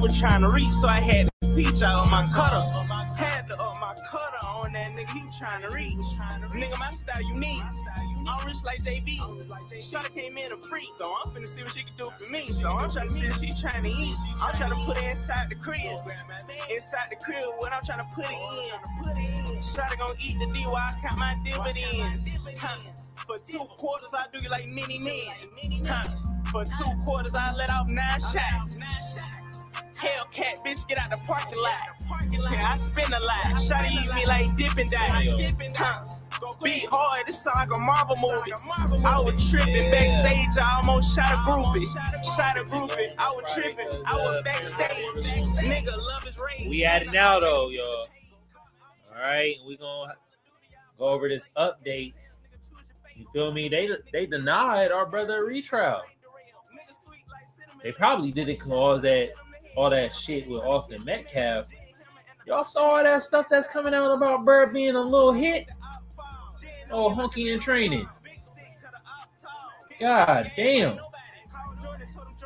was trying to reach, so I had to teach out my cutter. Had to up my cutter on that nigga, he was trying to reach. Nigga, my style unique. I'm rich like JB. Shawty came in a freak, so I'm finna see what she can do for me. So I'm trying to see if she trying to eat. I'm trying to put her inside the crib. Inside the crib, what I'm trying to put it in. Shawty gon' eat the D while I count my dividends. For 2 quarters, I do you like mini men. For 2 quarters, I let out 9 shots. Hellcat, bitch, get out the parking lot. Yeah, I spin a lot. Shawty eat me like Dippin' Dots. Beat hard, this sound like a Marvel movie. I was tripping backstage, I almost shot a groupie. I was tripping, I was backstage. Nigga, love is rage. We at it now, though, y'all. All right, we gonna go over this update. You feel me? They denied our brother a retrial. They probably didn't cause all that shit with Austin Metcalf. Y'all saw all that stuff that's coming out about Bird being a little hit? Oh, hunky in training. God damn.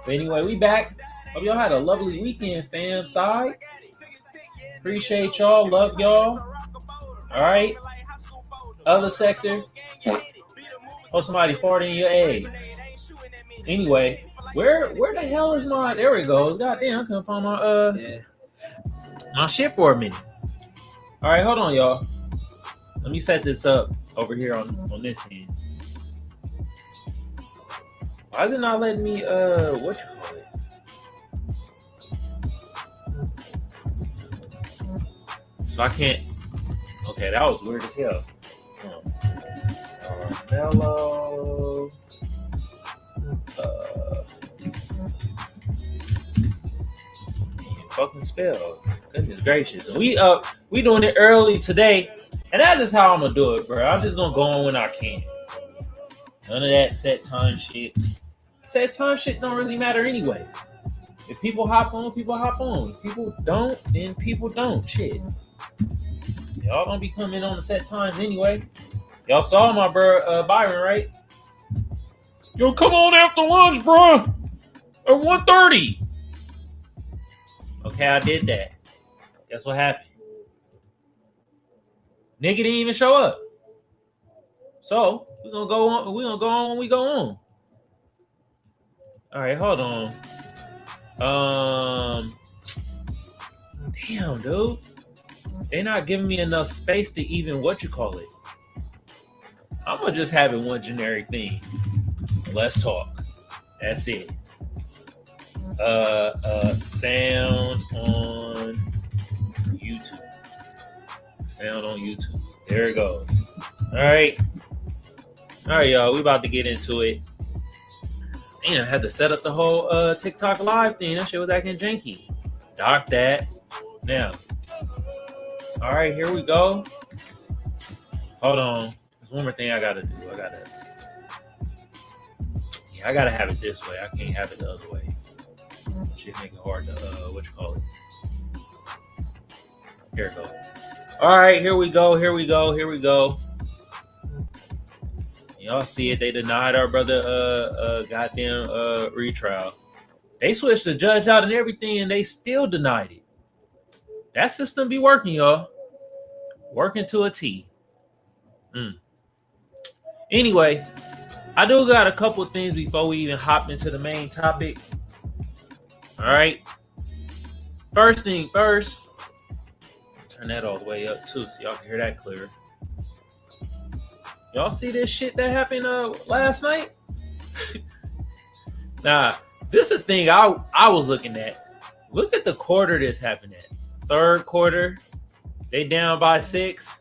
But anyway, we back. Hope y'all had a lovely weekend, fam. Side. Appreciate y'all. Love y'all. All right. Other sector. Oh, somebody farting in your eggs. Anyway, where the hell is my? There we go. Goddamn, I couldn't find my shit for a minute. All right, hold on, y'all. Let me set this up over here on this end. Why is it not letting me what you call it? So I can't. Okay, that was weird as hell. Hello. Fucking spell. Goodness gracious. We doing it early today, and that's just how I'm gonna do it, bro. I'm just gonna go on when I can. None of that set time shit. Set time shit don't really matter anyway. If people hop on, people hop on. If people don't, then people don't. Shit. Y'all gonna be coming on the set times anyway. Y'all saw my bro Byron, right? Yo, come on after lunch, bro. At 1:30. Okay, I did that. Guess what happened? Nigga didn't even show up. So we're gonna go on. We're gonna go on when we go on. All right, hold on. Damn, dude. They're not giving me enough space to even I'm gonna just have it one generic thing. Let's talk. That's it. Sound on YouTube. Sound on YouTube. There it goes. All right, y'all. We about to get into it. Damn, I had to set up the whole TikTok live thing. That shit was acting janky. Dock that. Now. All right, here we go. Hold on. There's one more thing I gotta do. I gotta have it this way. I can't have it the other way. Shit make it hard to Here it goes. All right, here we go. Y'all see it? They denied our brother goddamn retrial. They switched the judge out and everything, and they still denied it. That system be working, y'all. Working to a T. Anyway, I do got a couple of things before we even hop into the main topic. All right. First thing first. Turn that all the way up too, so y'all can hear that clear. Y'all see this shit that happened last night? Nah, this is the thing I was looking at. Look at the quarter this happened at. Third quarter, they down by 6.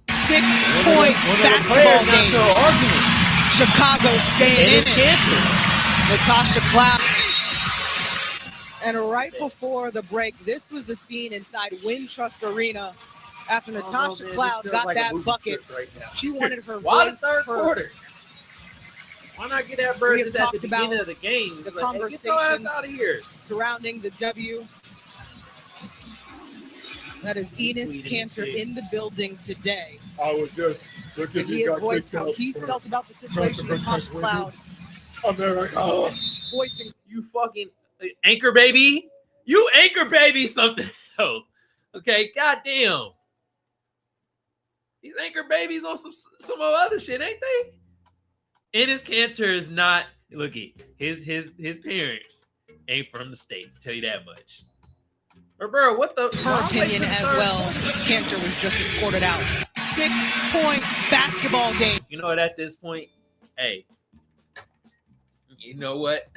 6-point basketball game. Chicago staying in it. Natasha Cloud. And right before the break, this was the scene inside Wintrust Arena after Natasha Cloud got like that bucket. Right, she wanted her Why voice the third quarter? Why not get that bird at the beginning of the game? The conversations surrounding the W. That is Enos Cantor in the building today. I was just looking and he has voiced how he's felt about the situation with Natasha Cloud. America. Voicing you fucking anchor baby. You anchor baby something else. Okay, goddamn. These anchor babies on some other shit, ain't they? And his Cantor is not. Look at his parents ain't from the States. Tell you that much. But bro, what the? Her opinion as well. Cantor was just escorted out. 6-point basketball game. You know what? At this point, hey, you know what?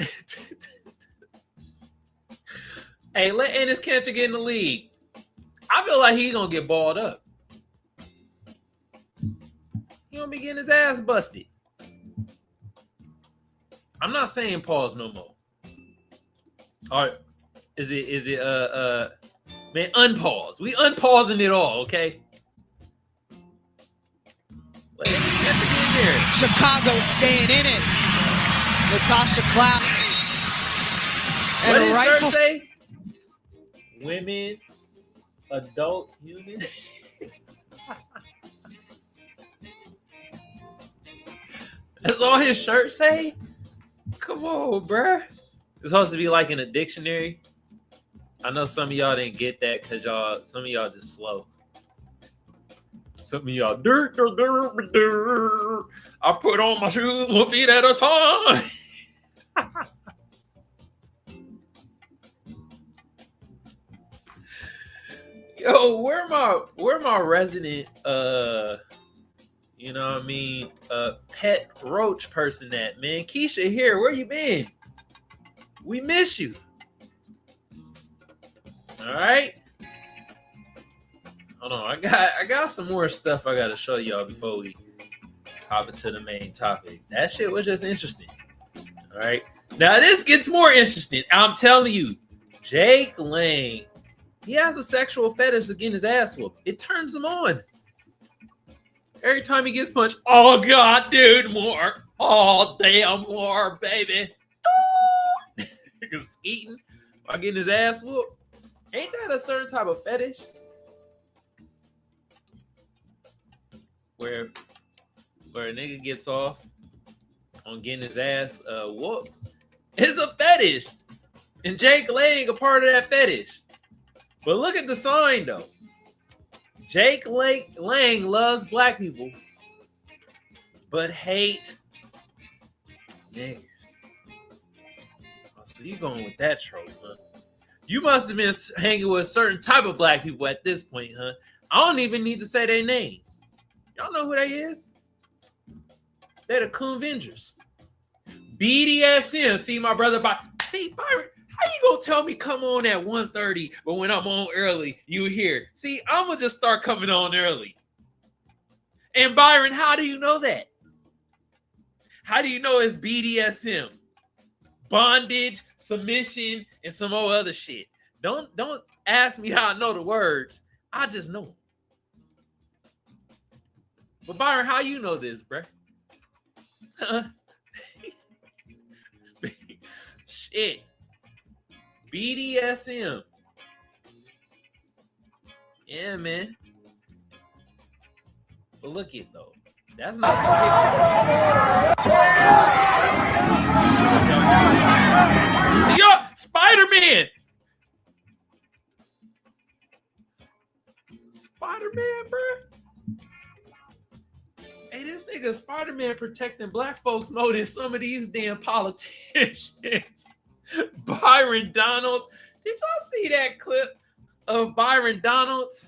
Hey, let Enes Kanter get in the league. I feel like he's gonna get balled up. He gonna be getting his ass busted. I'm not saying pause no more. All right, is it man, unpause. We unpausing it all, okay? Let Enes Kanter get in there. Chicago staying in it. Natasha Cloud. What And did right Shirt before say? Women, adult human. That's all his shirt say? Come on, bruh. It's supposed to be like in a dictionary. I know some of y'all didn't get that because some of y'all just slow. Some of y'all, I put on my shoes 1 feet at a time. Yo, where my resident you know what I mean, pet roach person at, man? Keisha here, where you been? We miss you. All right. Hold on, I got some more stuff I gotta show y'all before we hop into the main topic. That shit was just interesting. All right. Now this gets more interesting. I'm telling you, Jake Lang, he has a sexual fetish of getting his ass whooped. It turns him on. Every time he gets punched, oh God, dude, more. Oh damn, more, baby. Nigga skeeting while getting his ass whooped. Ain't that a certain type of fetish? Where a nigga gets off on getting his ass whooped. It's a fetish. And Jake Lang a part of that fetish. But look at the sign though. Jake Lang loves black people, but hate niggas. Oh, so you going with that trope, huh? You must have been hanging with a certain type of black people at this point, huh? I don't even need to say their names. Y'all know who they is? They're the Convengers. BDSM. See my brother Byron. See, Byron, how you gonna tell me come on at 1:30, but when I'm on early, you here? See, I'm gonna just start coming on early. And Byron, how do you know that? How do you know it's BDSM? Bondage, submission, and some more other shit. Don't ask me how I know the words. I just know them. But Byron, how you know this, bruh? Shit. BDSM. Yeah, man. But look it though. That's not the Yo, Spider-Man. Spider-Man, bro. Hey, this nigga Spider-Man protecting black folks more than some of these damn politicians. Byron Donalds. Did y'all see that clip of Byron Donalds?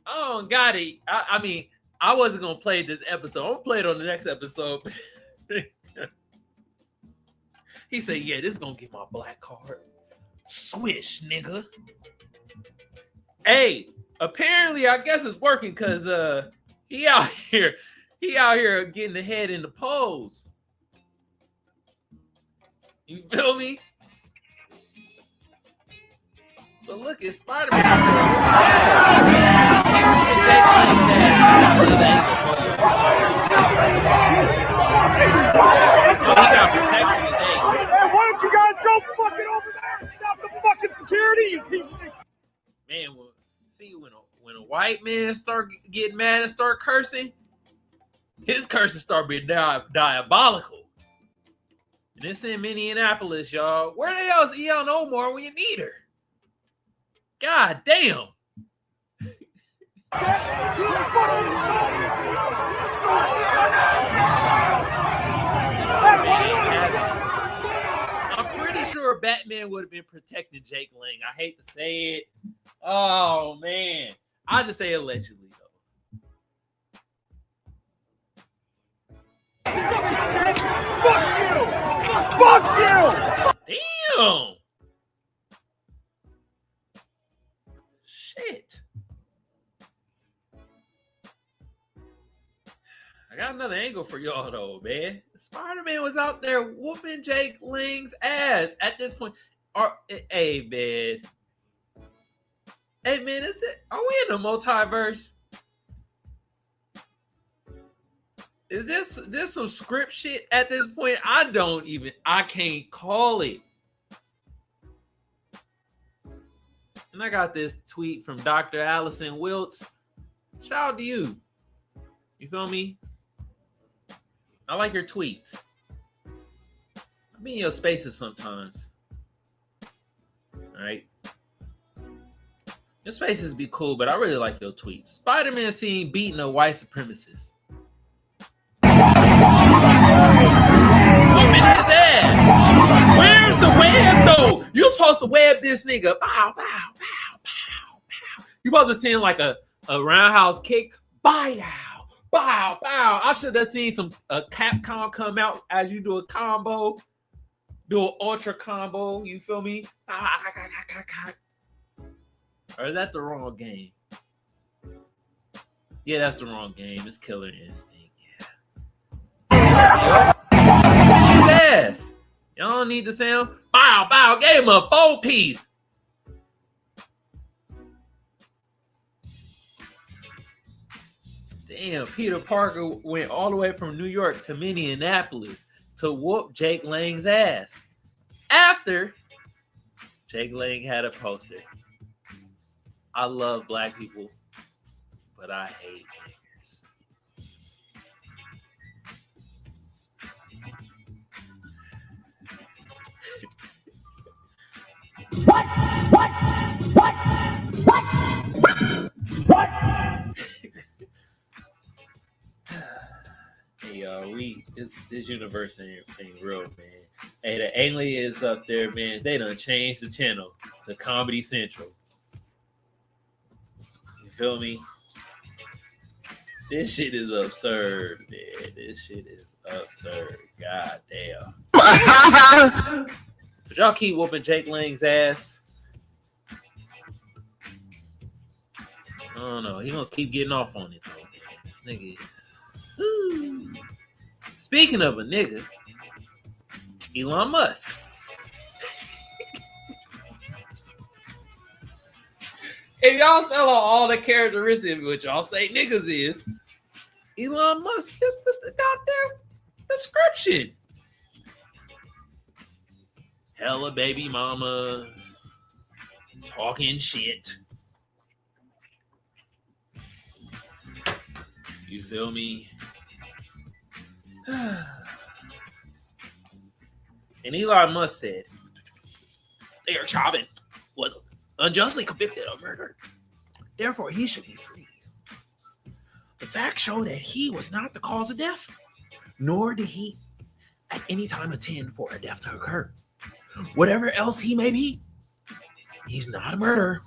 Oh, got it. I mean, I wasn't going to play this episode. I'm going to play it on the next episode. He said, yeah, this is going to get my black card. Swish, nigga. Hey, apparently, I guess it's working because he out here getting ahead in the polls. You feel me? But look, it's Spider-Man. Hey, why don't you guys go fucking over there? Stop the fucking security, you piece of shit. Man, see, when a white man start getting mad and start cursing, his curses start being diabolical. And it's in Minneapolis, y'all. Where the hell is Eon Omar when you need her? God damn. I'm pretty sure Batman would have been protecting Jake Lang. I hate to say it. Oh, man. I just say allegedly, though. Fuck you! Damn. Shit. I got another angle for y'all, though, man. Spider-Man was out there whooping Jake Lang's ass at this point. Hey, man. Hey, man, is it? Are we in the multiverse? Is this some script shit at this point? I can't call it. And I got this tweet from Dr. Allison Wiltz. Shout out to you. You feel me? I like your tweets. I be in your spaces sometimes. All right. Your spaces be cool, but I really like your tweets. Spider-Man seen beating a white supremacist. Whooping his ass. Where's the web, though? You supposed to web this nigga. Bow, bow, bow, bow, bow. You supposed to send like a roundhouse kick. Bow, bow, bow. I should have seen a Capcom come out as you do a combo. Do an ultra combo. You feel me? Or is that the wrong game? Yeah, that's the wrong game. It's Killer Instinct. Yeah. His ass. Y'all don't need the sound. Bow, bow. Gave him a 4-piece. Damn, Peter Parker went all the way from New York to Minneapolis to whoop Jake Lang's ass. After Jake Lang had a poster. I love black people, but I hate niggers. What? Hey, y'all, this universe ain't real, man. Hey, the aliens up there, man, they done changed the channel to Comedy Central. You feel me? This shit is absurd, man. This shit is absurd. God damn. But y'all keep whooping Jake Lang's ass. I don't know. He gonna keep getting off on it, though. This nigga is... Woo. Speaking of a nigga, Elon Musk. If y'all spell out all the characteristics which y'all say niggas is, Elon Musk fits the goddamn description. Hella baby mamas, talking shit. You feel me? And Elon Musk said, Mayor Chauvin was unjustly convicted of murder. Therefore, he should be free. The facts show that he was not the cause of death, nor did he at any time intend for a death to occur. Whatever else he may be, he's not a murderer.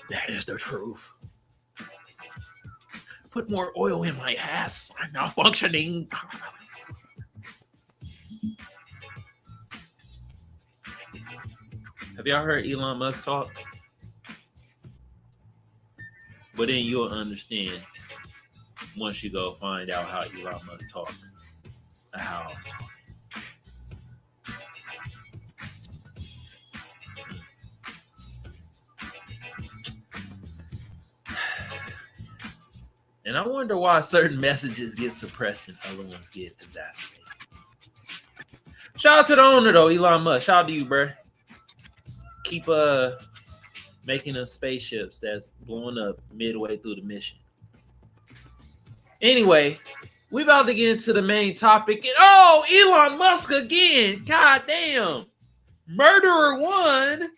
That is the truth. Put more oil in my ass. I'm malfunctioning. Have y'all heard Elon Musk talk? But then you'll understand once you go find out how Elon Musk talk. How I was talking. And I wonder why certain messages get suppressed and other ones get exacerbated. Shout out to the owner, though, Elon Musk. Shout out to you, bro. Keep making us spaceships that's blowing up midway through the mission. Anyway, We about to get into the main topic. And Elon Musk again. God damn. Murderer 1.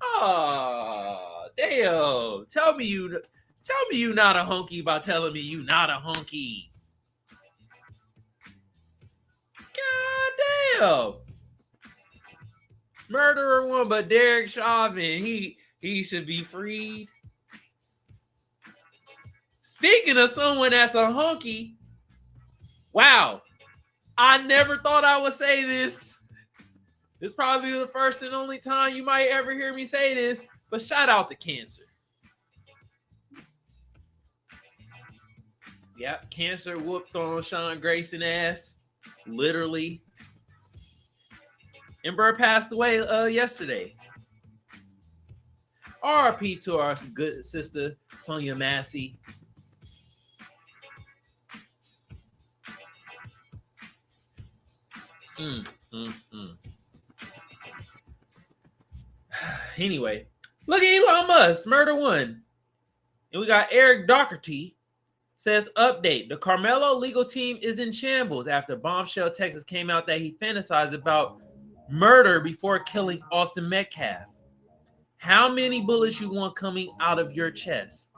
Oh, damn. Tell me you not a hunky by telling me you not a hunky. God damn. Murderer 1, but Derek Chauvin, he should be freed. Speaking of someone that's a hunky, wow, I never thought I would say this. This is probably the first and only time you might ever hear me say this, but shout out to cancer. Yep, cancer whooped on Sean Grayson ass, literally. And Burr passed away yesterday. RIP to our good sister, Sonia Massey. Anyway, look at Elon Musk, murder 1. And we got Eric Doherty says, update, the Karmelo legal team is in shambles after bombshell Texas came out that he fantasized about murder before killing Austin Metcalf. How many bullets you want coming out of your chest?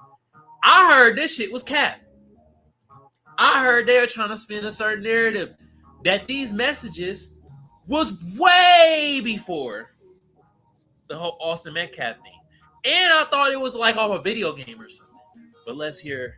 I heard this shit was cap. I heard they were trying to spin a certain narrative that these messages was way before the whole Austin Metcalf thing. And I thought it was like off a video game or something. But let's hear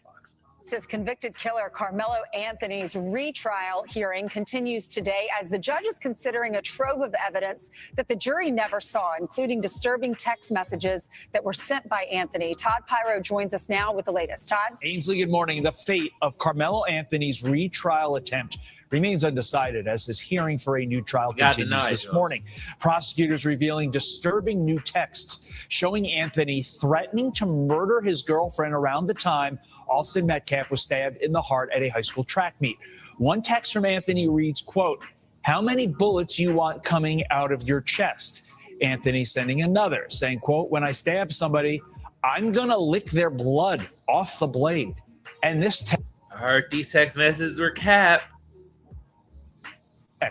Fox. Says convicted killer Karmelo Anthony's retrial hearing continues today as the judge is considering a trove of evidence that the jury never saw, including disturbing text messages that were sent by Anthony. Todd Pyro joins us now with the latest. Todd? Ainsley, good morning. The fate of Karmelo Anthony's retrial attempt remains undecided as his hearing for a new trial continues this morning. Prosecutors revealing disturbing new texts showing Anthony threatening to murder his girlfriend around the time Austin Metcalf was stabbed in the heart at a high school track meet. One text from Anthony reads, quote, how many bullets you want coming out of your chest? Anthony sending another saying, quote, when I stab somebody, I'm going to lick their blood off the blade. And this I heard these text messages were cap.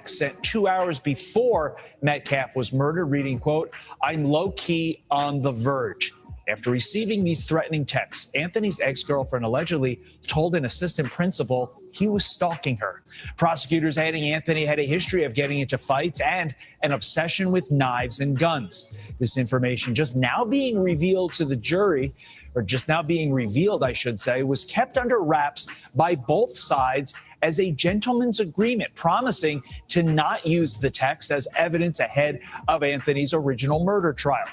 Sent 2 hours before Metcalf was murdered, reading, quote, I'm low-key on the verge. After receiving these threatening texts, Anthony's ex-girlfriend allegedly told an assistant principal he was stalking her. Prosecutors adding Anthony had a history of getting into fights and an obsession with knives and guns. This information just now being revealed to the jury, or just now being revealed, I should say, was kept under wraps by both sides as a gentleman's agreement, promising to not use the text as evidence ahead of Anthony's original murder trial.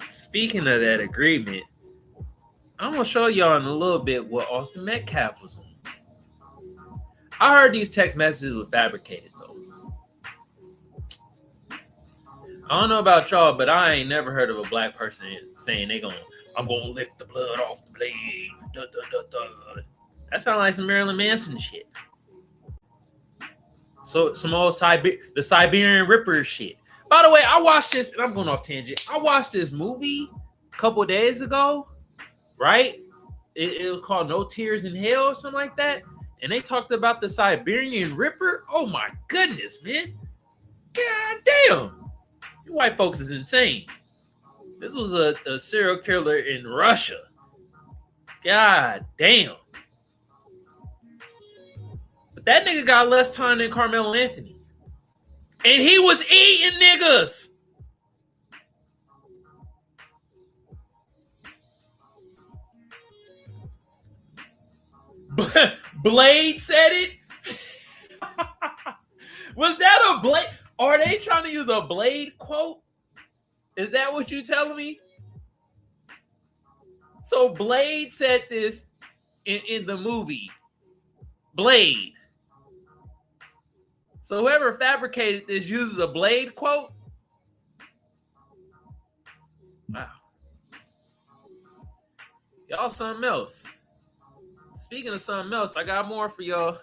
Speaking of that agreement, I'm going to show y'all in a little bit what Austin Metcalf was on. I heard these text messages were fabricated, though. I don't know about y'all, but I ain't never heard of a black person saying I'm going to lick the blood off the blade. Duh, duh, duh, duh. That sounds like some Marilyn Manson shit. So some old the Siberian Ripper shit. By the way, I watched this, and I'm going off tangent. I watched this movie a couple days ago, right? It was called No Tears in Hell or something like that. And they talked about the Siberian Ripper. Oh my goodness, man. God damn. You white folks is insane. This was a serial killer in Russia. God damn. But that nigga got less time than Karmelo Anthony. And he was eating niggas. Blade said it. Was that a Blade? Are they trying to use a Blade quote? Is that what you telling me? So Blade said this in the movie. Blade. So whoever fabricated this uses a Blade quote? Wow. Y'all something else. Speaking of something else, I got more for y'all.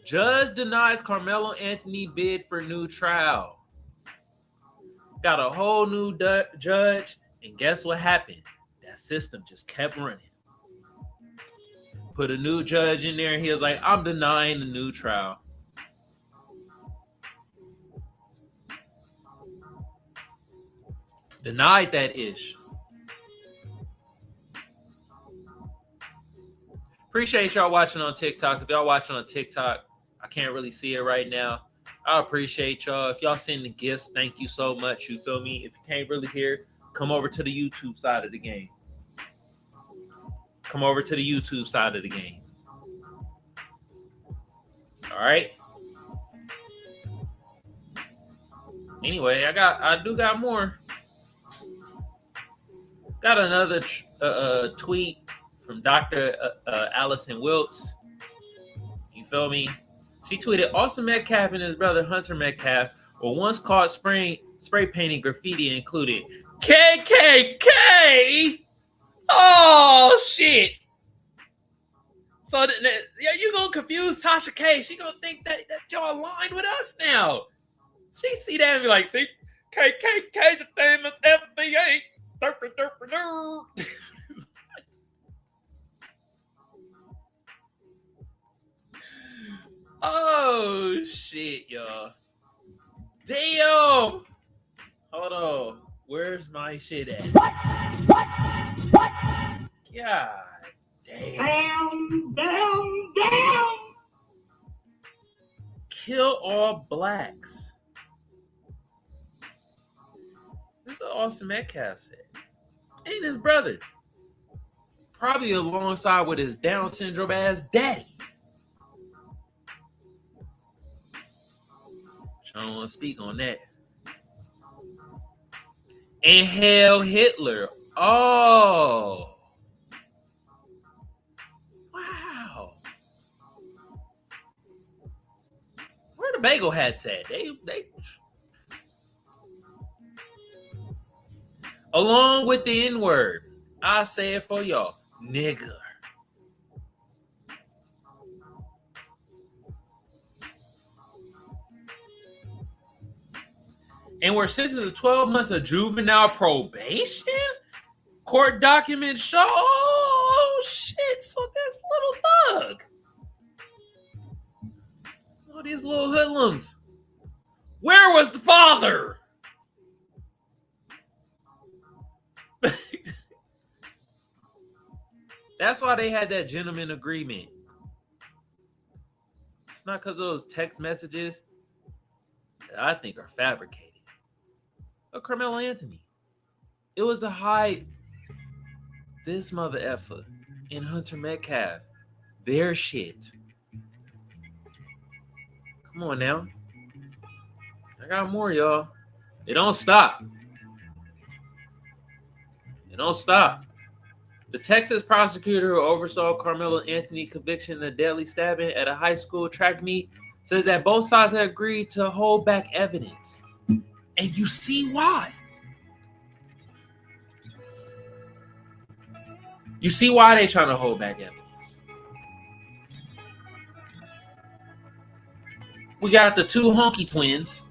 Judge denies Karmelo Anthony bid for new trial. Got a whole new judge, and guess what happened? That system just kept running. Put a new judge in there, and he was like, I'm denying the new trial. Denied that ish. Appreciate y'all watching on TikTok. If y'all watching on TikTok, I can't really see it right now. I appreciate y'all. If y'all sending gifts, thank you so much. You feel me? If you can't really hear, come over to the YouTube side of the game. Come over to the YouTube side of the game. All right. Anyway, I do got more. Got another tweet from Dr. Allison Wilkes. You feel me? She tweeted, Austin Metcalf and his brother Hunter Metcalf were once caught spray painting graffiti including KKK. Oh, shit. So you gonna confuse Tasha K. She gonna think that y'all aligned with us now. She see that and be like, see, KKK the same as FBA. Oh, shit, y'all. Damn. Hold on. Where's my shit at? God damn. Damn. Kill all blacks. This is what Austin Metcalf said. And his brother. Probably alongside with his Down syndrome ass daddy. I don't want to speak on that. And Hail Hitler. Oh. Wow. Where the bagel hats at? They along with the N-word. I say it for y'all. Nigger. And we're sentenced to 12 months of juvenile probation? Court documents show. Oh, shit. So that's little thug. All these little hoodlums. Where was the father? That's why they had that gentleman agreement. It's not because of those text messages that I think are fabricated. But Karmelo Anthony. It was to hide this mother effer and Hunter Metcalf. Their shit. Come on now. I got more, y'all. It don't stop. It don't stop. The Texas prosecutor who oversaw Karmelo Anthony's conviction in a deadly stabbing at a high school track meet says that both sides have agreed to hold back evidence. And you see why. You see why they're trying to hold back evidence. We got the two honky twins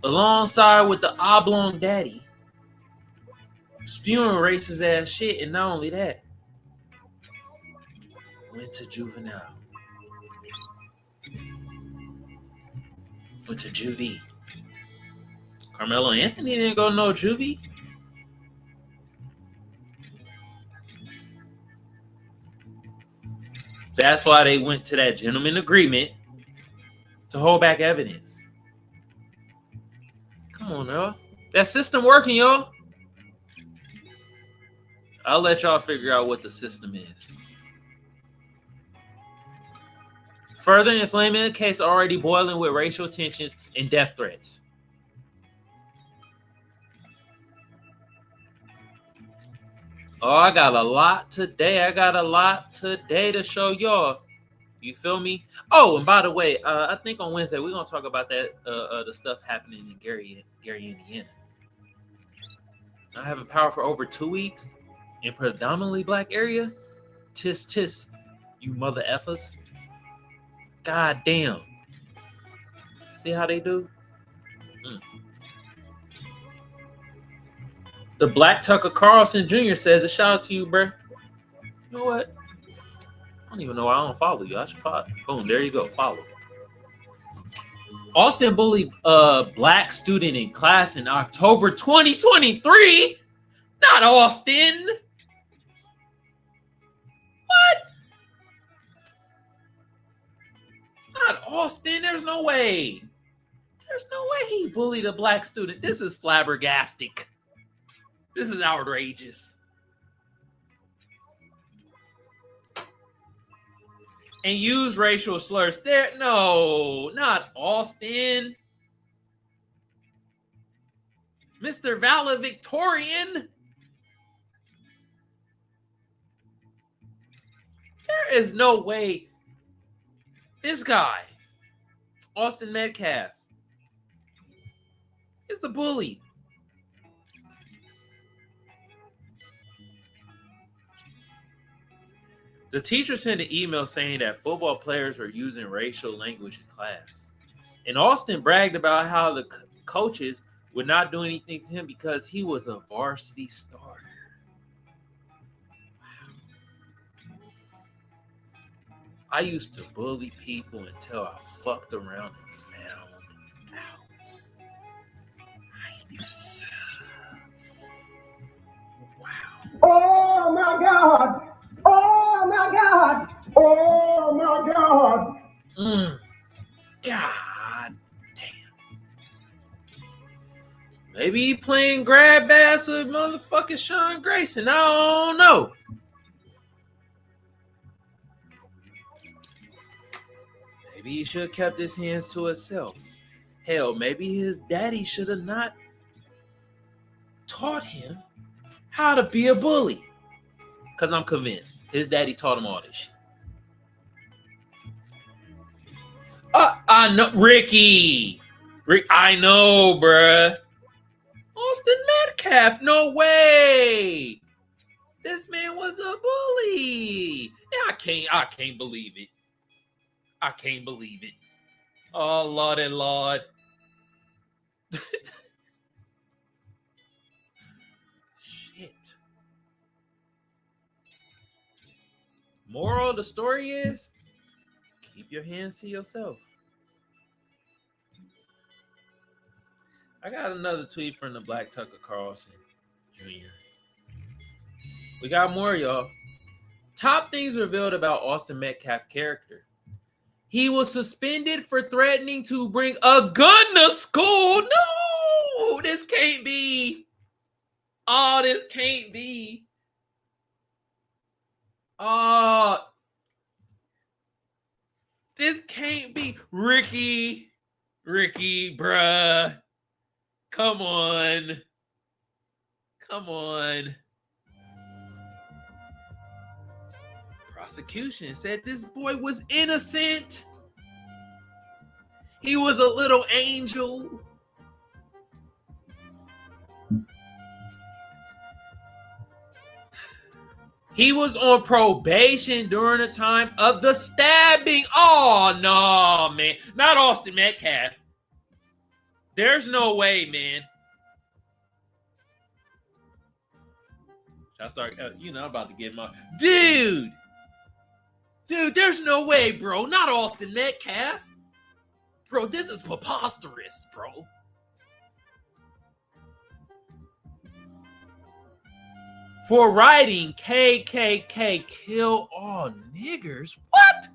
alongside with the oblong daddy spewing racist ass shit, and not only that, went to juvenile. Went to juvie. Karmelo Anthony didn't go no juvie. That's why they went to that gentleman agreement to hold back evidence. Come on, y'all. That system working, y'all. I'll let y'all figure out what the system is. Further inflaming the case already boiling with racial tensions and death threats. Oh, I got a lot today. To show y'all. You feel me? Oh, and by the way, I think on Wednesday we're gonna talk about that the stuff happening in Gary, Indiana. I haven't power for over 2 weeks in predominantly black area. Tis, you mother effers. God damn. See how they do? The Black Tucker Carlson Jr. says a shout out to you, bro. You know what? don't even know why I don't follow you. I should follow. Boom, there you go. Follow. Austin bullied a black student in class in October 2023. Not Austin. What? Not Austin. There's no way. There's no way he bullied a black student. This is flabbergastic. This is outrageous. And use racial slurs there. No, not Austin. Mr. Valedictorian. There is no way this guy, Austin Metcalf, is the bully. The teacher sent an email saying that football players are using racial language in class. And Austin bragged about how the coaches would not do anything to him because he was a varsity starter. I used to bully people until I fucked around and found out. Yikes. Wow. Oh my God! Oh my God! Oh my God! God damn. Maybe he playing grab ass with motherfucking Sean Grayson. I don't know. Maybe he should have kept his hands to himself. Hell, maybe his daddy should have not taught him how to be a bully. Because I'm convinced his daddy taught him all this shit. I know. Ricky. I know, bruh. Austin Metcalf. No way. This man was a bully. I can't believe it. I can't believe it. Oh, Lord and Lord. Shit. Moral of the story is, keep your hands to yourself. I got another tweet from the Black Tucker Carlson Jr. We got more, y'all. Top things revealed about Austin Metcalf character. He was suspended for threatening to bring a gun to school. No, this can't be. Oh, this can't be. Oh, this can't be. Ricky, bruh. Come on. Prosecution said this boy was innocent. He was a little angel. He was on probation during the time of the stabbing. Oh, no, man. Not Austin Metcalf. There's no way, man. I start, I'm about to get my... Dude, there's no way, bro. Not Austin Metcalf. Bro, this is preposterous, bro. For writing KKK kill all niggers. What?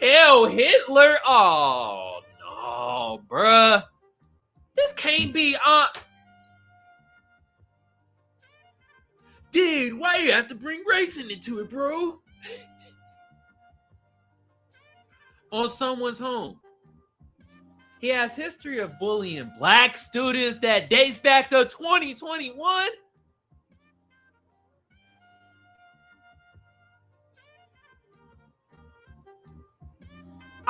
Hell, Hitler? Oh, no, bruh. This can't be Dude, why you have to bring racing into it, bro? On someone's home. He has history of bullying black students that dates back to 2021.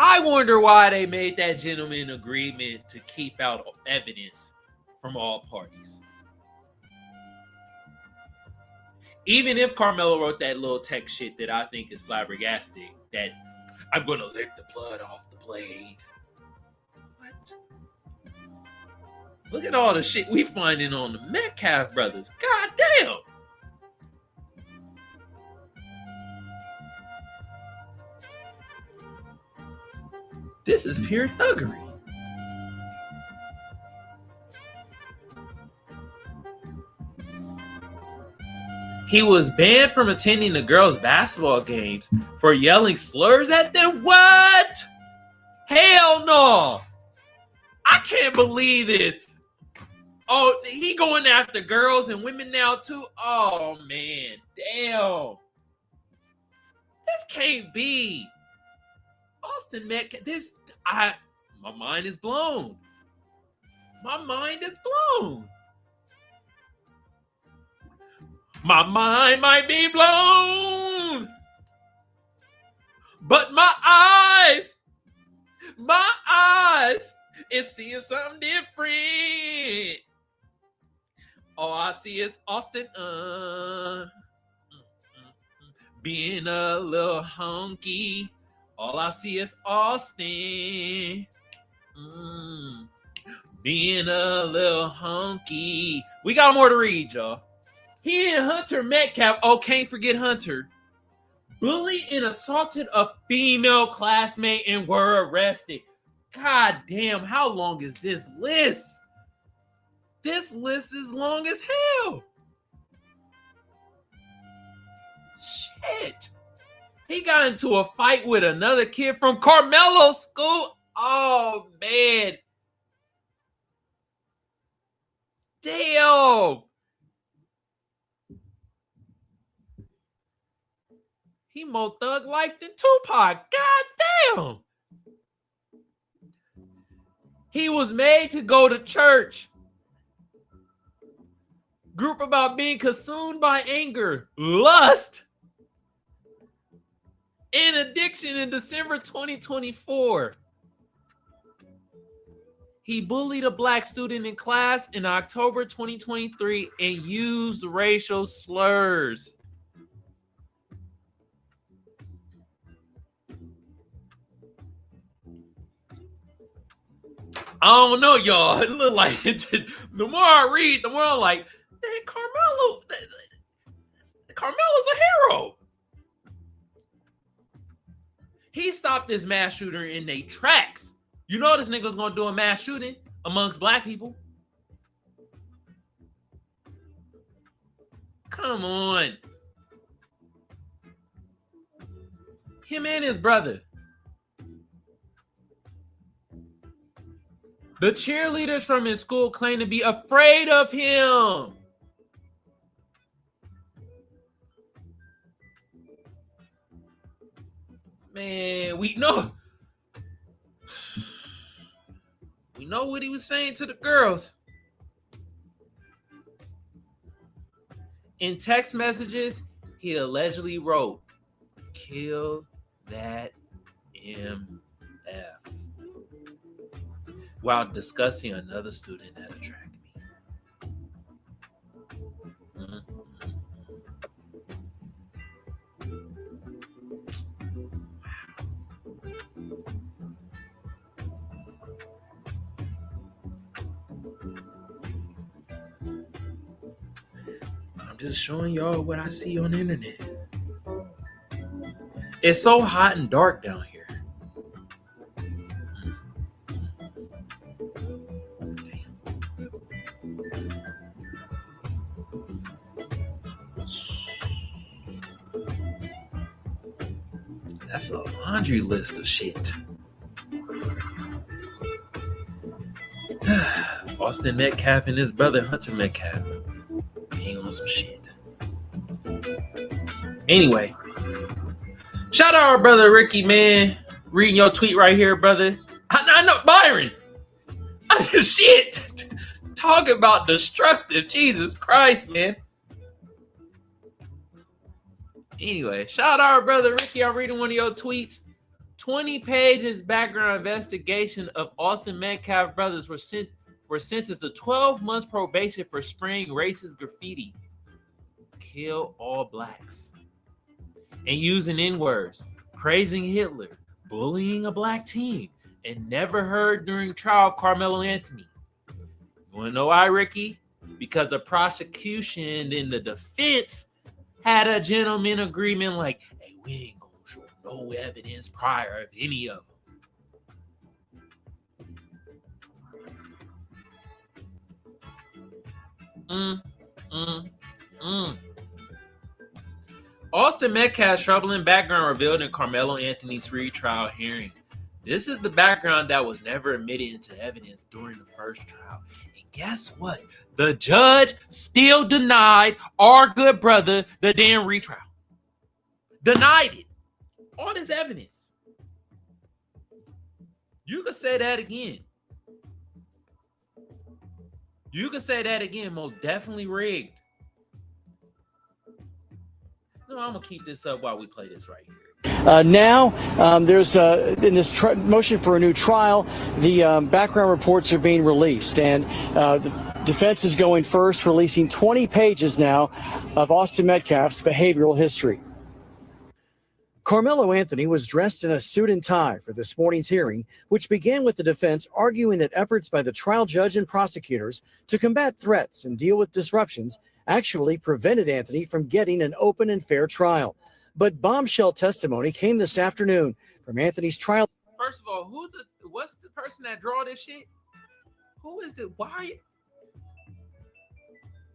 I wonder why they made that gentleman agreement to keep out evidence from all parties. Even if Karmelo wrote that little text shit that I think is flabbergastic, that I'm going to lick the blood off the blade. What? Look at all the shit we finding on the Metcalf brothers. God damn. This is pure thuggery. He was banned from attending the girls' basketball games for yelling slurs at them. What? Hell no. I can't believe this. Oh, he going after girls and women now too? Oh, man. Damn. This can't be. Austin Metcalf, my mind is blown. My mind is blown. My mind might be blown. But my eyes is seeing something different. All I see is Austin being a little hunky. All I see is Austin being a little hunky. We got more to read, y'all. He and Hunter Metcalf, can't forget Hunter, bullied and assaulted a female classmate and were arrested. God damn, how long is this list? This list is long as hell. Shit. He got into a fight with another kid from Karmelo school. Oh, man. Damn. He more thug life than Tupac. God damn. He was made to go to church. Group about being consumed by anger, lust, and addiction in December 2024. He bullied a black student in class in October 2023 and used racial slurs. I don't know, y'all. It look like the more I read, the more I'm like, man, Carmelo's a hero. He stopped this mass shooter in their tracks. You know this nigga's gonna do a mass shooting amongst black people. Come on. Him and his brother. The cheerleaders from his school claim to be afraid of him. Man, we know what he was saying to the girls. In text messages, he allegedly wrote, "Kill that MF," while discussing another student that attracted me. I'm just showing y'all what I see on the internet. It's so hot and dark down here. That's a laundry list of shit. Austin Metcalf and his brother Hunter Metcalf hang on some shit. Anyway, shout out our brother Ricky, man. Reading your tweet right here, brother. I know Byron. Shit. Talk about destructive. Jesus Christ, man. Anyway, shout out our brother Ricky. I'm reading one of your tweets. 20 pages background investigation of Austin Metcalf brothers were sentenced to 12 months probation for spraying racist graffiti. Kill all blacks. And using N-words, praising Hitler, bullying a black team, and never heard during trial of Karmelo Anthony. You want to know why, Ricky? Because the prosecution and the defense had a gentleman agreement like, hey, we ain't gonna show no evidence prior of any of them. Mm, mm, mm. Austin Metcalf's troubling background revealed in Karmelo Anthony's retrial hearing. This is the background that was never admitted into evidence during the first trial. And guess what? The judge still denied our good brother the damn retrial. Denied it. All this evidence. You could say that again. You could say that again. Most definitely rigged. No, I'm going to keep this up while we play this right here. Now, there's in this motion for a new trial, the background reports are being released, and the defense is going first, releasing 20 pages now of Austin Metcalf's behavioral history. Karmelo Anthony was dressed in a suit and tie for this morning's hearing, which began with the defense arguing that efforts by the trial judge and prosecutors to combat threats and deal with disruptions actually prevented Anthony from getting an open and fair trial. But bombshell testimony came this afternoon from Anthony's trial. First of all, what's the person that draw this shit? Who is it? Why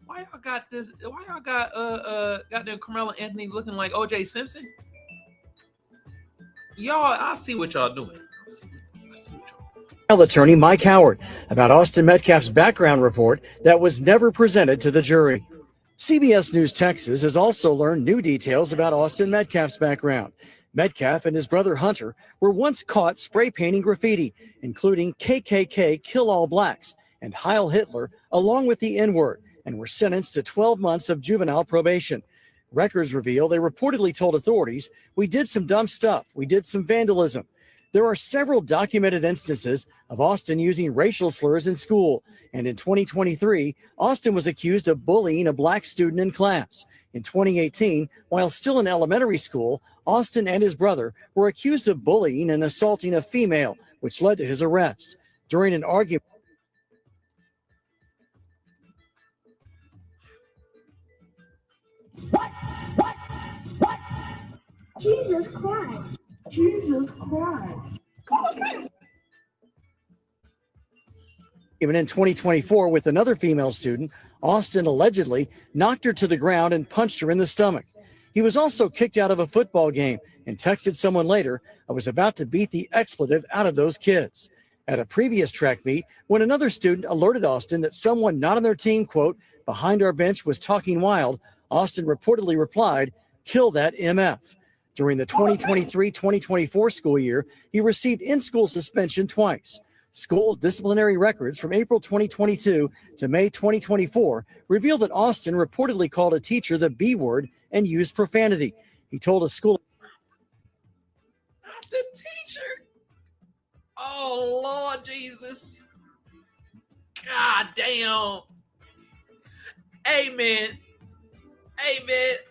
y'all got this? Why y'all got goddamn Karmelo Anthony looking like OJ Simpson? Y'all, I see what y'all doing. I see what y'all doing. Trial attorney Mike Howard about Austin Metcalf's background report that was never presented to the jury. CBS News Texas has also learned new details about Austin Metcalf's background. Metcalf and his brother Hunter were once caught spray painting graffiti, including KKK Kill All Blacks and Heil Hitler, along with the N-word, and were sentenced to 12 months of juvenile probation. Records reveal they reportedly told authorities, "We did some dumb stuff. We did some vandalism." There are several documented instances of Austin using racial slurs in school. And in 2023, Austin was accused of bullying a black student in class. In 2018, while still in elementary school, Austin and his brother were accused of bullying and assaulting a female, which led to his arrest. During an argument, Jesus Christ. Jesus Christ. even in 2024 with another female student, Austin allegedly knocked her to the ground and punched her in the stomach. He was also kicked out of a football game and texted someone later, "I was about to beat the expletive out of those kids." At a previous track meet, when another student alerted Austin that someone not on their team, quote, "behind our bench was talking wild," Austin reportedly replied, "Kill that MF." During the 2023-2024 school year, he received in-school suspension twice. School disciplinary records from April 2022 to May 2024 reveal that Austin reportedly called a teacher the B word and used profanity. He told a school, "Not the teacher." Oh, Lord Jesus. God damn. Hey, man.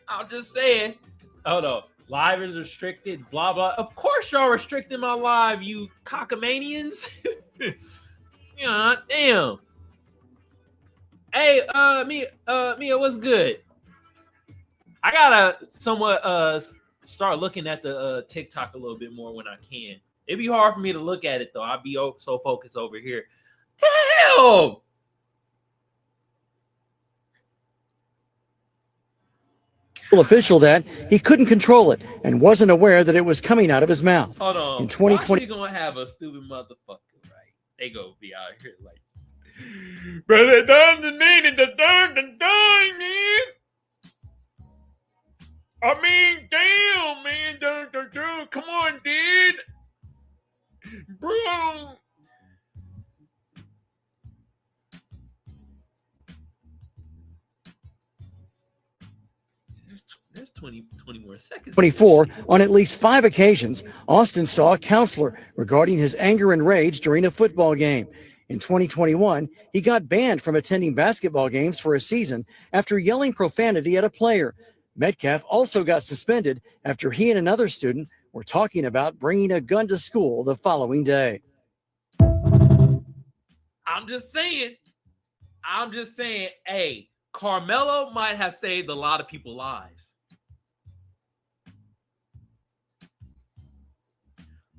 I'm just saying. Hold on. Live is restricted, blah, blah. Of course y'all restricting my live, you cockamanians. God damn. Hey, Mia, what's good? I gotta somewhat start looking at the TikTok a little bit more when I can. It'd be hard for me to look at it though. I'd be so focused over here. Damn. official that he couldn't control it and wasn't aware that it was coming out of his mouth. Hold on. In 2020, you're gonna have a stupid motherfucker, right? They gonna be out here like, brother, man. I mean, damn, man, come on, dude, bro. There's 20 more seconds. 24, on at least 5 occasions, Austin saw a counselor regarding his anger and rage during a football game. In 2021, he got banned from attending basketball games for a season after yelling profanity at a player. Metcalf also got suspended after he and another student were talking about bringing a gun to school the following day. I'm just saying, hey, Karmelo might have saved a lot of people's lives.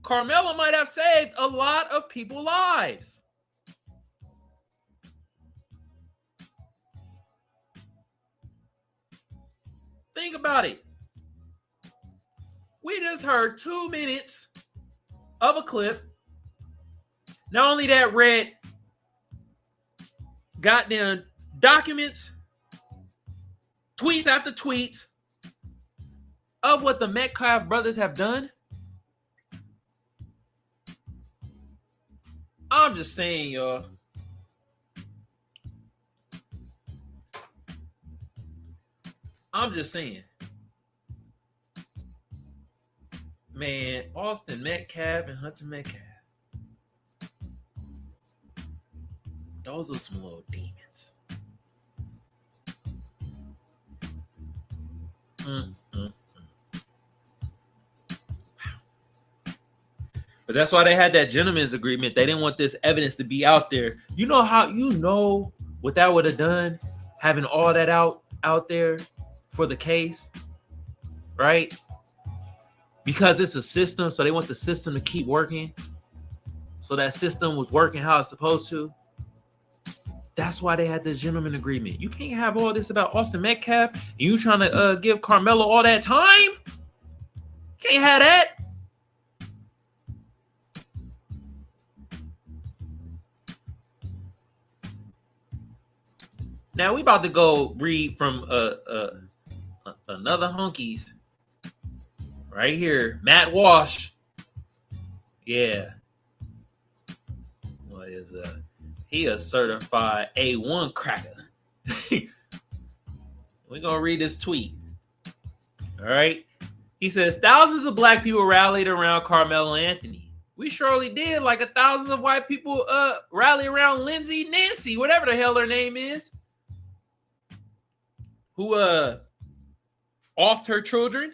Karmelo might have saved a lot of people's lives. Think about it. We just heard 2 minutes of a clip. Not only that, read goddamn documents, tweets after tweets of what the Metcalf brothers have done. I'm just saying, y'all. I'm just saying. Man, Austin Metcalf and Hunter Metcalf. Those are some little demons. But that's why they had that gentleman's agreement. They didn't want this evidence to be out there. You know what that would have done? Having all that out there for the case, right? Because it's a system, so they want the system to keep working. So that system was working how it's supposed to. That's why they had this gentleman agreement. You can't have all this about Austin Metcalf and you trying to give Karmelo all that time. Can't have that. Now we about to go read from another Hunkies right here. Matt Walsh. Yeah. What is he a certified A1 cracker. We're gonna read this tweet. All right. He says thousands of black people rallied around Karmelo Anthony. We surely did, like thousands of white people rally around Lindsay Nancy, whatever the hell her name is. Who offed her children.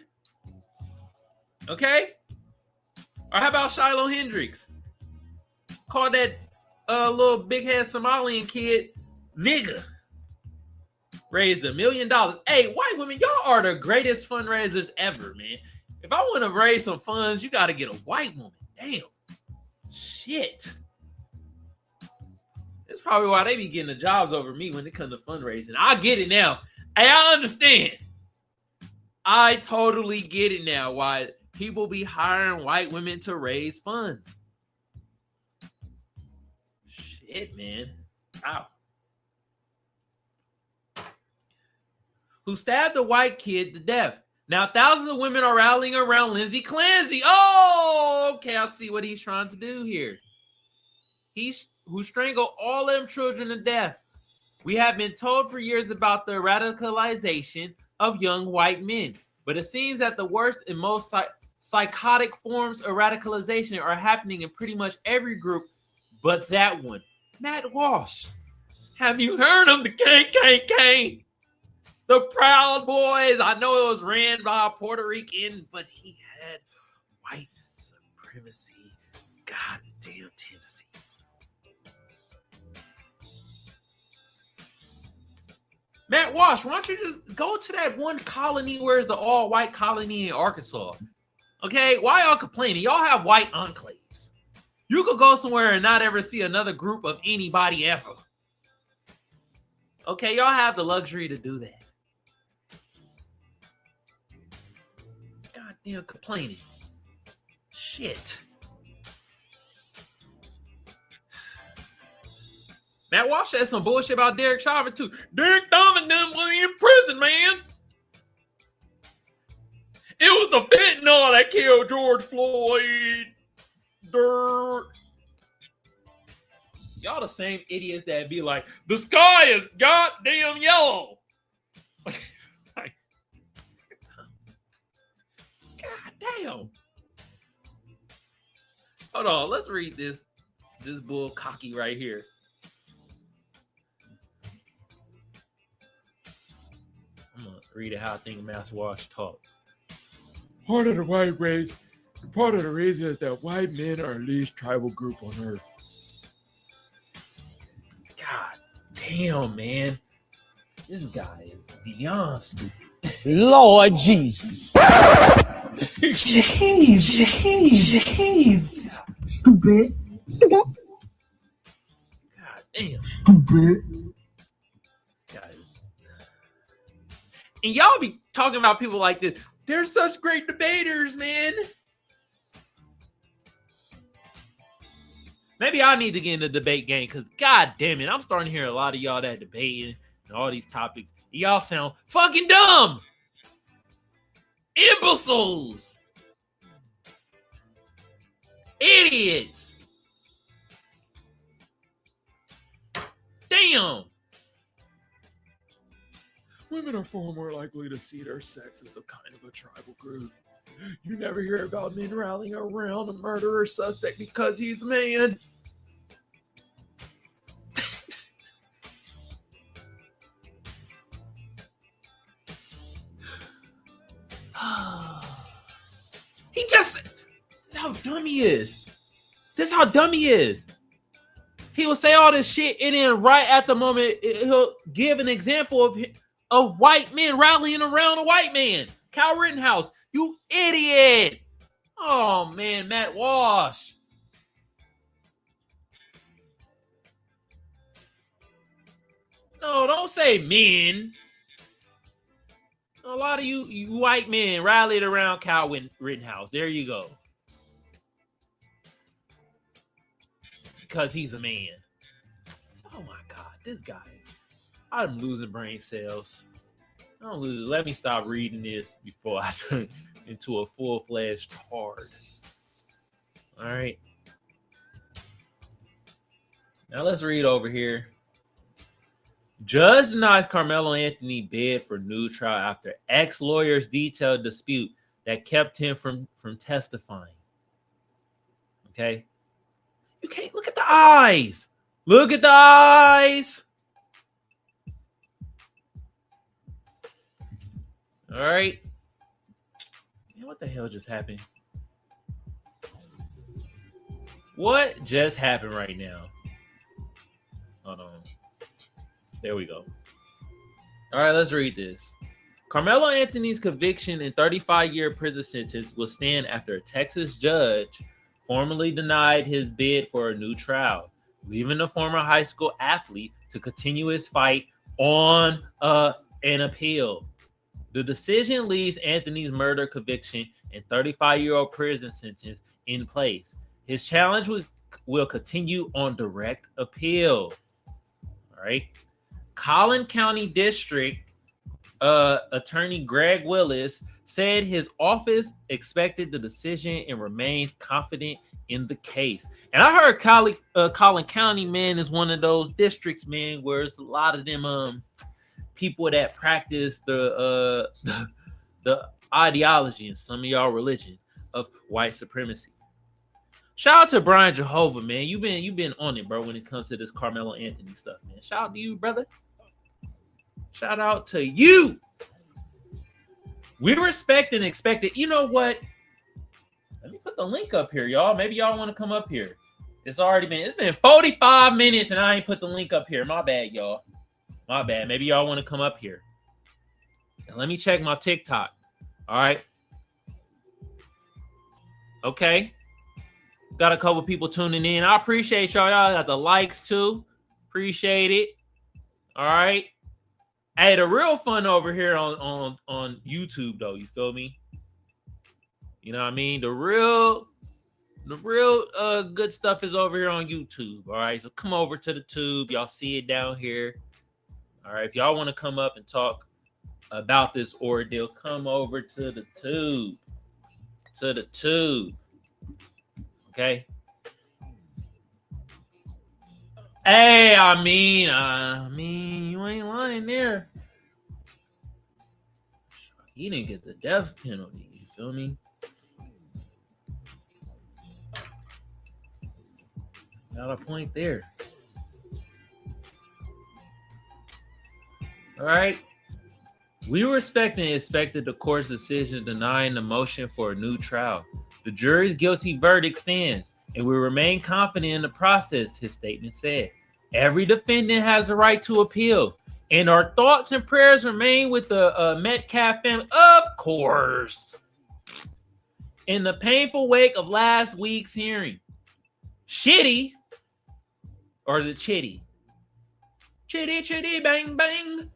Okay? Or how about Shiloh Hendricks? Called that little big head Somalian kid nigga. Raised $1 million. Hey, white women, y'all are the greatest fundraisers ever, man. If I want to raise some funds, you got to get a white woman. Damn. Shit. That's probably why they be getting the jobs over me when it comes to fundraising. I get it now. Hey, I understand. I totally get it now why people be hiring white women to raise funds. Shit, man. Wow. Who stabbed a white kid to death. Now, thousands of women are rallying around Lindsay Clancy. Oh, okay. I see what he's trying to do here. Who strangled all them children to death. We have been told for years about the radicalization of young white men, but it seems that the worst and most psychotic forms of radicalization are happening in pretty much every group but that one. Matt Walsh. Have you heard of the KKK? The Proud Boys. I know it was ran by a Puerto Rican, but he had white supremacy goddamn tendencies. Matt Walsh, why don't you just go to that one colony where it's the all-white colony in Arkansas? Okay, why y'all complaining? Y'all have white enclaves. You could go somewhere and not ever see another group of anybody ever. Okay, y'all have the luxury to do that. Goddamn complaining. Shit. Matt Walsh said some bullshit about Derek Chauvin too. Derek Chauvin done was in prison, man. It was the fentanyl that killed George Floyd. Dirt. Y'all the same idiots that be like, the sky is goddamn yellow. Like, God damn. Hold on, let's read this bull cocky right here. I'm gonna read it how I think Matt Walsh talk. Part of the white race, part of the reason is that white men are the least tribal group on earth. God damn, man. This guy is beyond stupid. Lord Jesus. Jeez. Stupid. God damn. Stupid. And y'all be talking about people like this. They're such great debaters, man. Maybe I need to get in the debate game because, god damn it, I'm starting to hear a lot of y'all that debating and all these topics. Y'all sound fucking dumb. Imbeciles. Idiots. Damn. Women are far more likely to see their sex as a kind of a tribal group. You never hear about men rallying around a murderer suspect because he's a man. He just, this is how dumb he is. This is how dumb he is. He will say all this shit and then right at the moment, he'll give an example of white men rallying around a white man. Kyle Rittenhouse, you idiot. Oh man, Matt Walsh. No, don't say men. A lot of you white men rallied around Kyle Rittenhouse. There you go. Because he's a man. Oh my God, this guy. I'm losing brain cells. Let me stop reading this before I turn into a full-fledged hard. All right. Now let's read over here. Judge denies Karmelo Anthony bid for new trial after ex-lawyers detailed dispute that kept him from testifying. Okay? You can't look at the eyes. Look at the eyes. All right. Man, what the hell just happened? What just happened right now? Hold on. There we go. All right, let's read this. Karmelo Anthony's conviction and 35-year prison sentence will stand after a Texas judge formally denied his bid for a new trial, leaving the former high school athlete to continue his fight on an appeal. The decision leaves Anthony's murder conviction and 35-year-old prison sentence in place. His challenge will continue on direct appeal. All right. Collin County District Attorney Greg Willis said his office expected the decision and remains confident in the case. And I heard Collin County, man, is one of those districts, man, where it's a lot of them people that practice the ideology in some of y'all religion of white supremacy. Shout out to Brian Jehovah, man. You've been on it, bro, when it comes to this Karmelo Anthony stuff, man. Shout out to you, brother. Shout out to you. We respect and expect it. You know what? Let me put the link up here, y'all. Maybe y'all want to come up here. It's been 45 minutes and I ain't put the link up here. My bad, y'all. My bad. Maybe y'all want to come up here. And let me check my TikTok. All right. Okay. Got a couple people tuning in. I appreciate y'all. Y'all got the likes too. Appreciate it. All right. Hey, the real fun over here on YouTube though. You feel me? You know what I mean? The real good stuff is over here on YouTube. All right. So come over to the tube. Y'all see it down here. All right. If y'all want to come up and talk about this ordeal, come over to the tube. To the tube. Okay. Hey, I mean, you ain't lying there. He didn't get the death penalty. You feel me? Got a point there. All right. We respect and expected the court's decision denying the motion for a new trial. The jury's guilty verdict stands, and we remain confident in the process, his statement said. Every defendant has a right to appeal, and our thoughts and prayers remain with the Metcalf family, of course. In the painful wake of last week's hearing, Shitty, or is it Chitty? Chitty, chitty, bang, bang.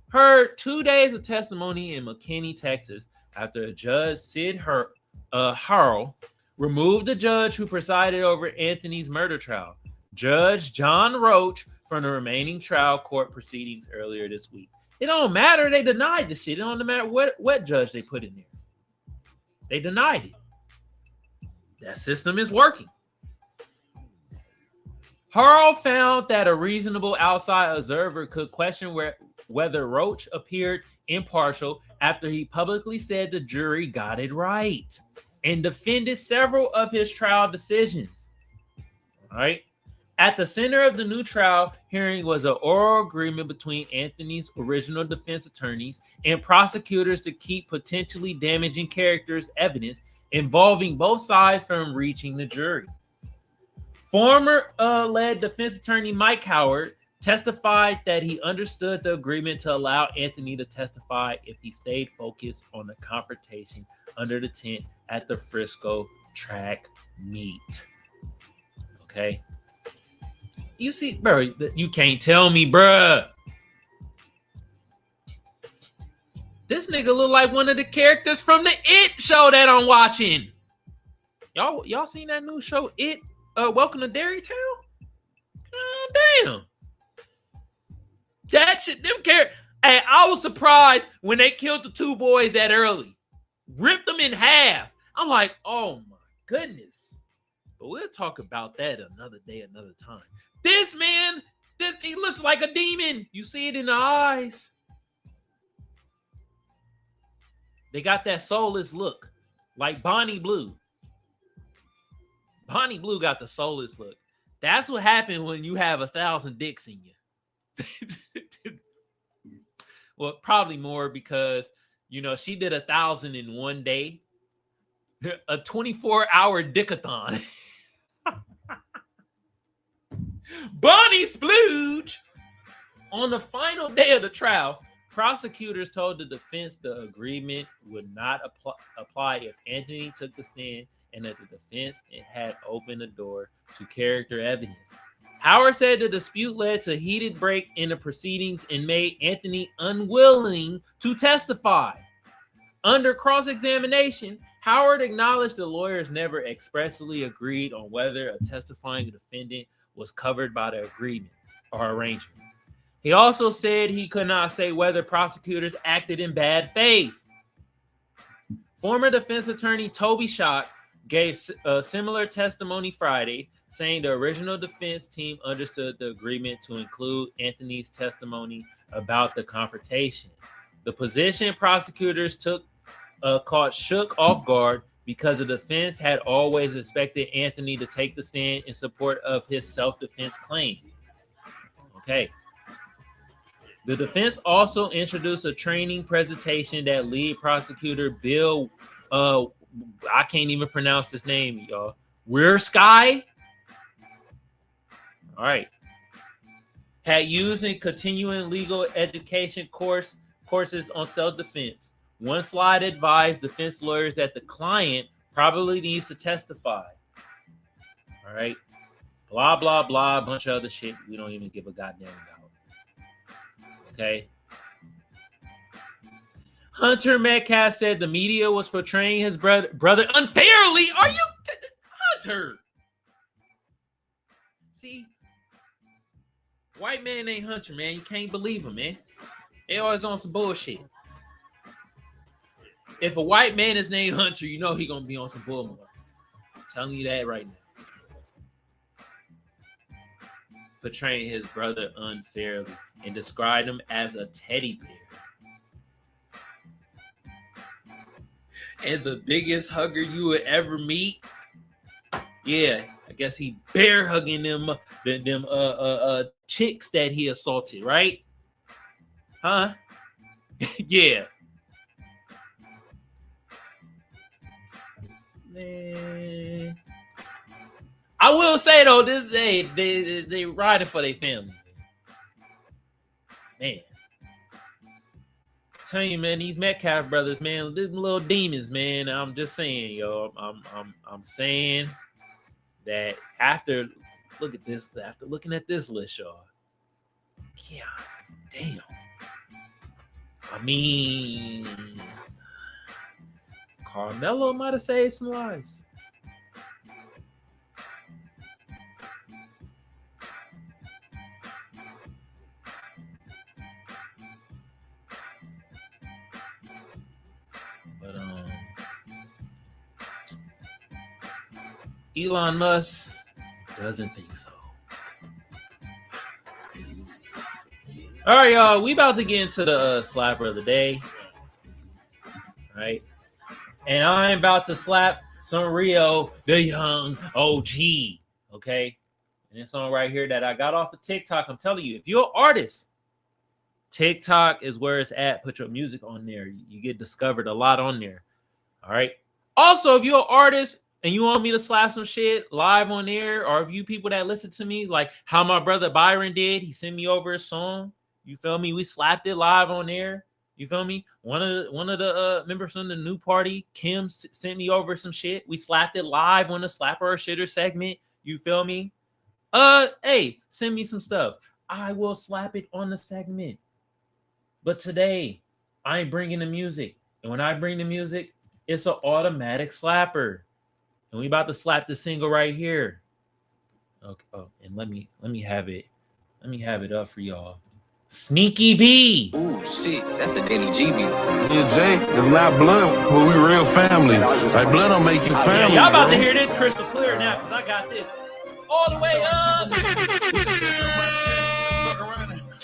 heard 2 days of testimony in McKinney, Texas, after Judge Sid Harrell removed the judge who presided over Anthony's murder trial, Judge John Roach, from the remaining trial court proceedings earlier this week. It don't matter. They denied the shit. It don't matter what judge they put in there. They denied it. That system is working. Harrell found that a reasonable outside observer could question whether Roach appeared impartial after he publicly said the jury got it right and defended several of his trial decisions. All right. At the center of the new trial hearing was an oral agreement between Anthony's original defense attorneys and prosecutors to keep potentially damaging characters' evidence involving both sides from reaching the jury. Former led defense attorney Mike Howard testified that he understood the agreement to allow Anthony to testify if he stayed focused on the confrontation under the tent at the Frisco track meet. Okay. You see, bro, you can't tell me, bruh. This nigga look like one of the characters from the It show that I'm watching. Y'all seen that new show, It? Welcome to Dairytown? God damn. That shit, them characters. Hey, I was surprised when they killed the two boys that early. Ripped them in half. I'm like, oh my goodness. But we'll talk about that another day, another time. This man, he looks like a demon. You see it in the eyes. They got that soulless look, like Bonnie Blue. Bonnie Blue got the soulless look. That's what happened when you have 1,000 dicks in you. Well, probably more because, you know, she did 1,000 in one day. A 24-hour dickathon. Bonnie Splooge. On the final day of the trial, prosecutors told the defense the agreement would not apply if Anthony took the stand and that the defense had opened the door to character evidence. Howard said the dispute led to a heated break in the proceedings and made Anthony unwilling to testify. Under cross-examination, Howard acknowledged the lawyers never expressly agreed on whether a testifying defendant was covered by the agreement or arrangement. He also said he could not say whether prosecutors acted in bad faith. Former defense attorney Toby Schott gave a similar testimony Friday, saying the original defense team understood the agreement to include Anthony's testimony about the confrontation. The position prosecutors took caught Shook off guard because the defense had always expected Anthony to take the stand in support of his self-defense claim. Okay. The defense also introduced a training presentation that lead prosecutor Bill, I can't even pronounce his name, y'all. Weir-Sky? All right. Had used in continuing legal education courses on self-defense. One slide advised defense lawyers that the client probably needs to testify. All right. Blah, blah, blah. A bunch of other shit we don't even give a goddamn about. Okay. Hunter Metcalf said the media was portraying his brother unfairly. Are you Hunter? See, white man ain't Hunter, man. You can't believe him, man. They always on some bullshit. If a white man is named Hunter, you know he gonna be on some bullshit. I'm telling you that right now. Portraying his brother unfairly and described him as a teddy bear. And the biggest hugger you would ever meet. Yeah, I guess he bear hugging them chicks that he assaulted, right? Huh? Yeah. Man. I will say though, this they riding for their family. Man. Tell you, man, these Metcalf brothers, man, these little demons, man. I'm just saying, yo. I'm saying that after looking at this list, y'all. Yeah, damn. I mean, Karmelo might have saved some lives. But Elon Musk doesn't think so. All right, y'all. We about to get into the slapper of the day, right? And I'm about to slap some Rio, the young OG, okay? And this song right here that I got off of TikTok. I'm telling you, if you're an artist, TikTok is where it's at. Put your music on there. You get discovered a lot on there. All right. Also, if you're an artist and you want me to slap some shit live on air, or if you people that listen to me, like how my brother Byron did, he sent me over a song. You feel me? We slapped it live on air. You feel me? One of the members from the new party, Kim, sent me over some shit. We slapped it live on the Slapper or Shitter segment. You feel me? Hey, send me some stuff. I will slap it on the segment. But today, I ain't bringing the music. And when I bring the music, it's an automatic slapper. And we about to slap the single right here. Okay. Oh, and let me have it. Let me have it up for y'all. Sneaky B. Ooh, shit. That's a Denny GB. Yeah, Jay, it's not blood, but we real family. Like, blood don't make you family, y'all about bro. to hear this crystal clear now, because I got this all the way up.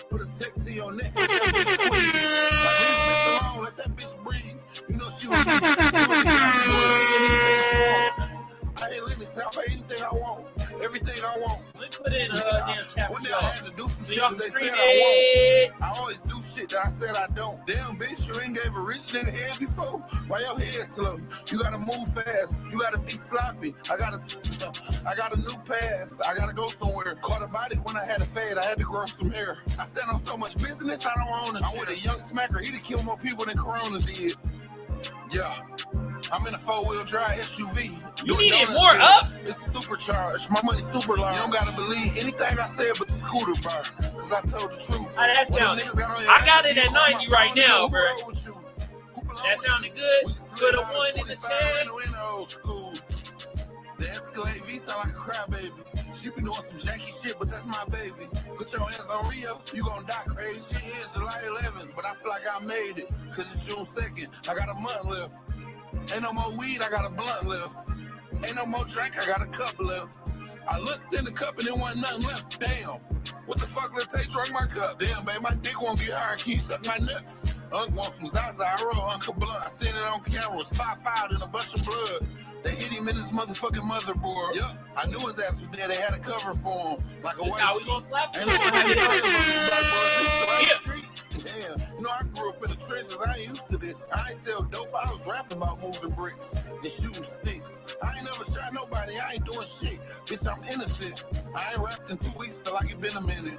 Put a tech to your neck. Let that bitch breathe. You know she was I ain't limits. I'll pay anything I want. Everything I want. Let's put in damn cap. One day I had to do some shit y'all that they scream said I it. won't. I always do shit that I said I don't. Damn, bitch, you ain't gave a rich nigga head before. Why your head slow? You gotta move fast. You gotta be sloppy. I got a new pass. I gotta go somewhere. Caught a body when I had a fade. I had to grow some hair. I stand on so much business, I don't own it. I'm with a young smacker. He done killed more people than Corona did. Yeah. I'm in a 4-wheel drive SUV. You need it more up? It's supercharged. My money's super large. You don't gotta believe anything I said but the scooter bar. Cause I told the truth. That sounds, I got it at 90 right now, bro. That sounded good. Put a 1 in the chat. The Escalade V sound like a crybaby. She been doing some janky shit, but that's my baby. Put your hands on Rio, you gon' die crazy. She ends July 11th, but I feel like I made it. Cause it's June 2nd, I got a month left. Ain't no more weed, I got a blunt left. Ain't no more drink, I got a cup left. I looked in the cup and there wasn't nothing left. Damn, what the fuck let they drink my cup? Damn, babe, my dick won't get hard, can you suck my nuts? Unc wants some Zaza, I roll Uncle Blood. I seen it on camera, it's 5-5 and a bunch of blood. They hit him in his motherfucking motherboard. Yup, I knew his ass was dead, they had a cover for him. Like a white sheet. Ain't no street. Damn, you know I grew up in the trenches, I ain't used to this. I ain't sell dope, I was rapping about moving bricks and shooting sticks. I ain't never shot nobody, I ain't doing shit. Bitch, I'm innocent. I ain't rapped in 2 weeks, feel like it been a minute.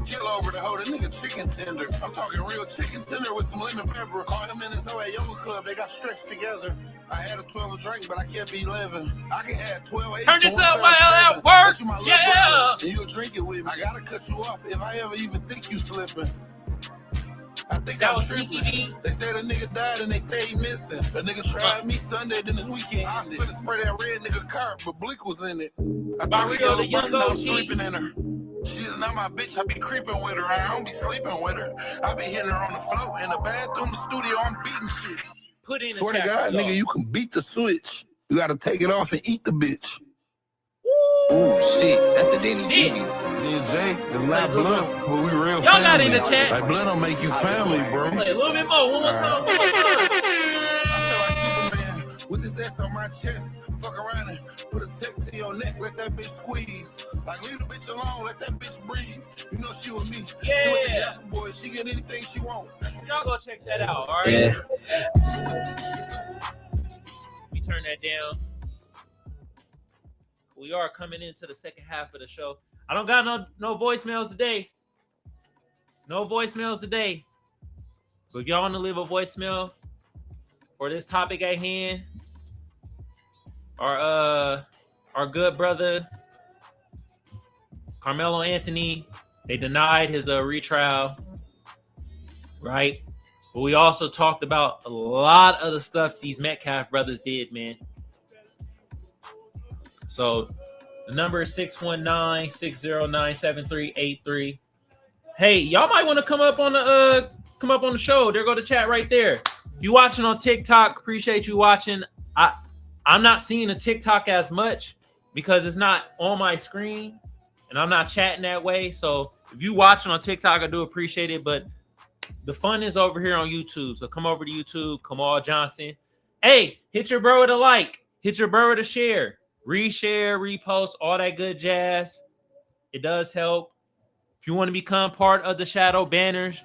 Kill over the hoe, that nigga chicken tender. I'm talking real chicken tender with some lemon pepper. Call him in his hoe at yoga club, they got stretched together. I had a 12 drink, but I can't be 11. I can have 12 8. Turn this up while at work. Yeah. And you'll drink it with me. I gotta cut you off if I ever even think you slipping. I think that was tripping. They said a nigga died and they say he missing. A nigga tried me Sunday, then this weekend. I was finna spray that red nigga car, but Bleak was in it. I took a yellow button, I'm sleeping in her. She is not my bitch, I be creeping with her. I don't be sleeping with her. I be hitting her on the floor. In the bathroom, the studio, I'm beating shit. Put in Swear to God, nigga, you can beat the switch. You gotta take it off and eat the bitch. Ooh, shit. That's a Denny GB. Yeah, Jay, it's not blood, but we real y'all family. Got in the chat. Like, blood don't make you family, bro. Play a little bit more. One more time. I feel like Superman with this ass on my chest. Fuck around and put a tech to your neck, let that bitch squeeze. Like, leave the bitch alone, let that bitch breathe. You know she with me. Yeah. She with the Jaffa boy, she get anything she want. Y'all go check that out, all right? Yeah. We turn that down. We are coming into the second half of the show. I don't got no voicemails today. No voicemails today. But if y'all want to leave a voicemail for this topic at hand, our good brother Carmelo Anthony, they denied his retrial, right? But we also talked about a lot of the stuff these Metcalf brothers did, man. So the number is 619-609-7383. Hey, y'all might want to come up on the show. There go the chat right there. If you watching on TikTok, appreciate you watching. I'm not seeing the TikTok as much because it's not on my screen and I'm not chatting that way. So if you watching on TikTok, I do appreciate it. But the fun is over here on YouTube. So come over to YouTube, Kamal Johnson. Hey, hit your bro with a like. Hit your bro with a share. Reshare, repost, all that good jazz. It does help. If you want to become part of the Shadow Banners,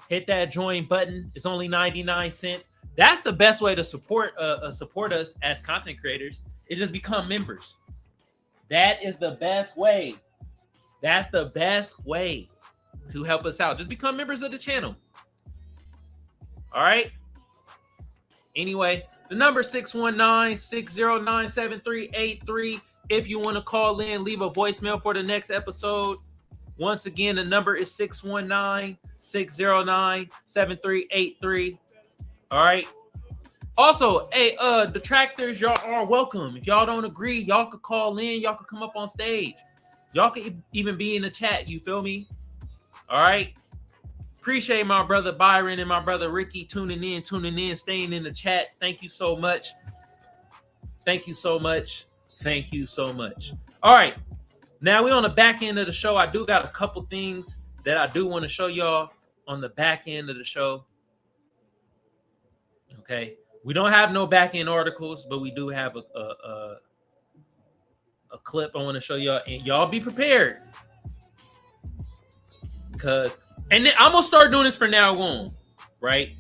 hit that join button. It's only 99 cents. That's the best way to support us as content creators. Is just become members. That is the best way. That's the best way to help us out. Just become members of the channel. All right. Anyway, the number 619-609-7383. If you want to call in, leave a voicemail for the next episode. Once again, the number is 619-609-7383. All right. Also, hey, detractors, y'all are welcome. If y'all don't agree, y'all could call in. Y'all could come up on stage. Y'all could even be in the chat. You feel me? All right. Appreciate my brother Byron and my brother Ricky tuning in, staying in the chat. Thank you so much. Thank you so much. Thank you so much. All right. Now we're on the back end of the show. I do got a couple things that I do want to show y'all on the back end of the show. Okay. We don't have no back end articles, but we do have a clip I want to show y'all. And y'all be prepared. And then I'm going to start doing this from now on, right?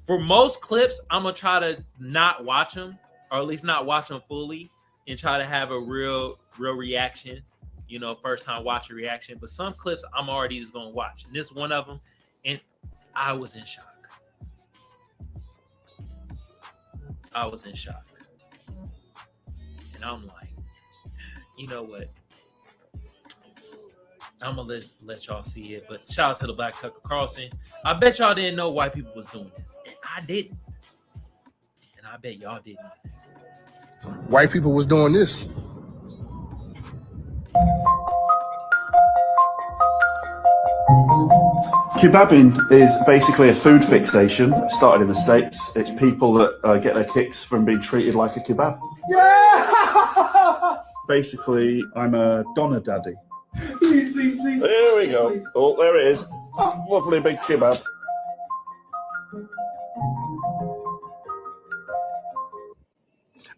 For most clips, I'm going to try to not watch them, or at least not watch them fully, and try to have a real reaction, you know, first time watching reaction. But some clips I'm already just going to watch. And this is one of them, and I was in shock. And I'm like, you know what? I'm going to let y'all see it. But shout out to the Black Tucker Carlson. I bet y'all didn't know white people was doing this. And I didn't. And I bet y'all didn't. White people was doing this. Kebabbing is basically a food fixation. It started in the States. It's people that get their kicks from being treated like a kebab. Yeah! Basically, I'm a Donna daddy. Please. There we go. Oh, there it is. Lovely big kebab.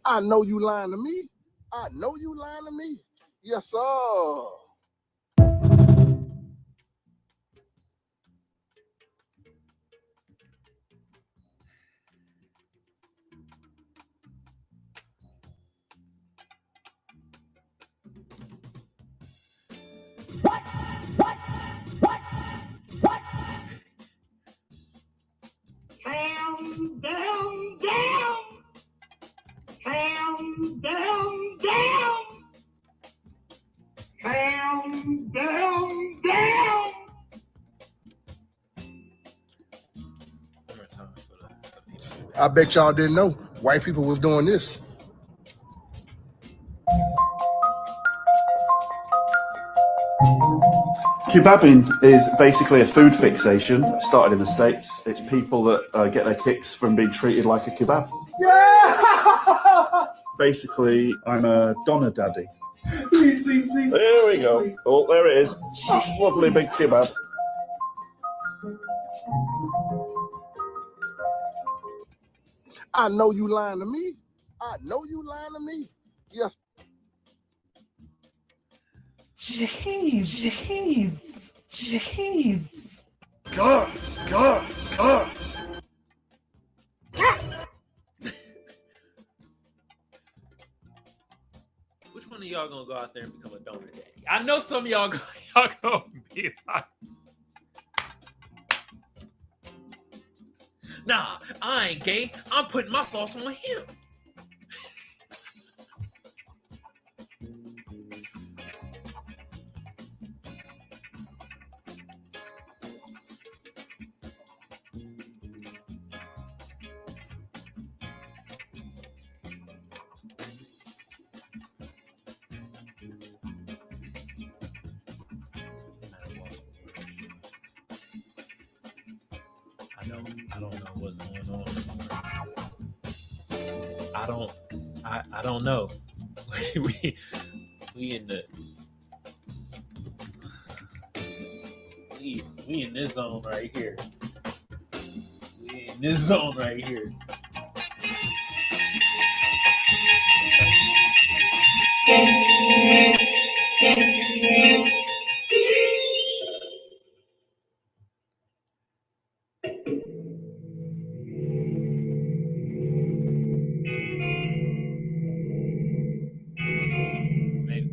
I know you lying to me. Yes, sir. I bet y'all didn't know white people was doing this. Kebabbing is basically a food fixation. It started in the States. It's people that get their kicks from being treated like a kebab. Yeah! Basically, I'm a Donna daddy. Please. There we go. Oh, there it is. Lovely big kebab. I know you lying to me. Yes. Jeez. God. Which one of y'all gonna go out there and become a donor daddy? I know some of y'all gonna be like, nah, I ain't gay. I'm putting my sauce on him. I don't know what's going on. I don't know. we in the we in this zone right here. We in this zone right here.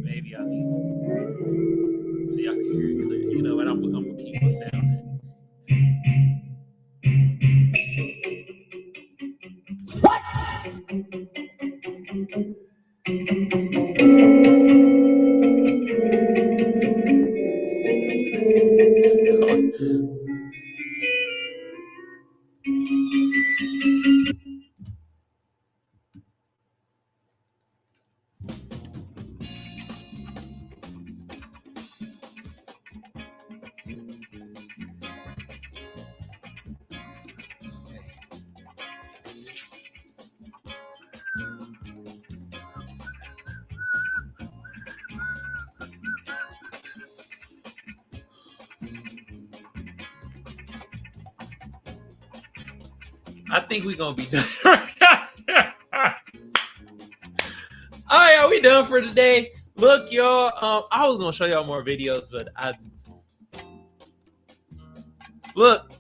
Maybe I need so y'all can hear it clear. You know what? I'm gonna keep my sound at. I think we're gonna be done. All right, are we done for today? Look, y'all. I was gonna show y'all more videos, but look.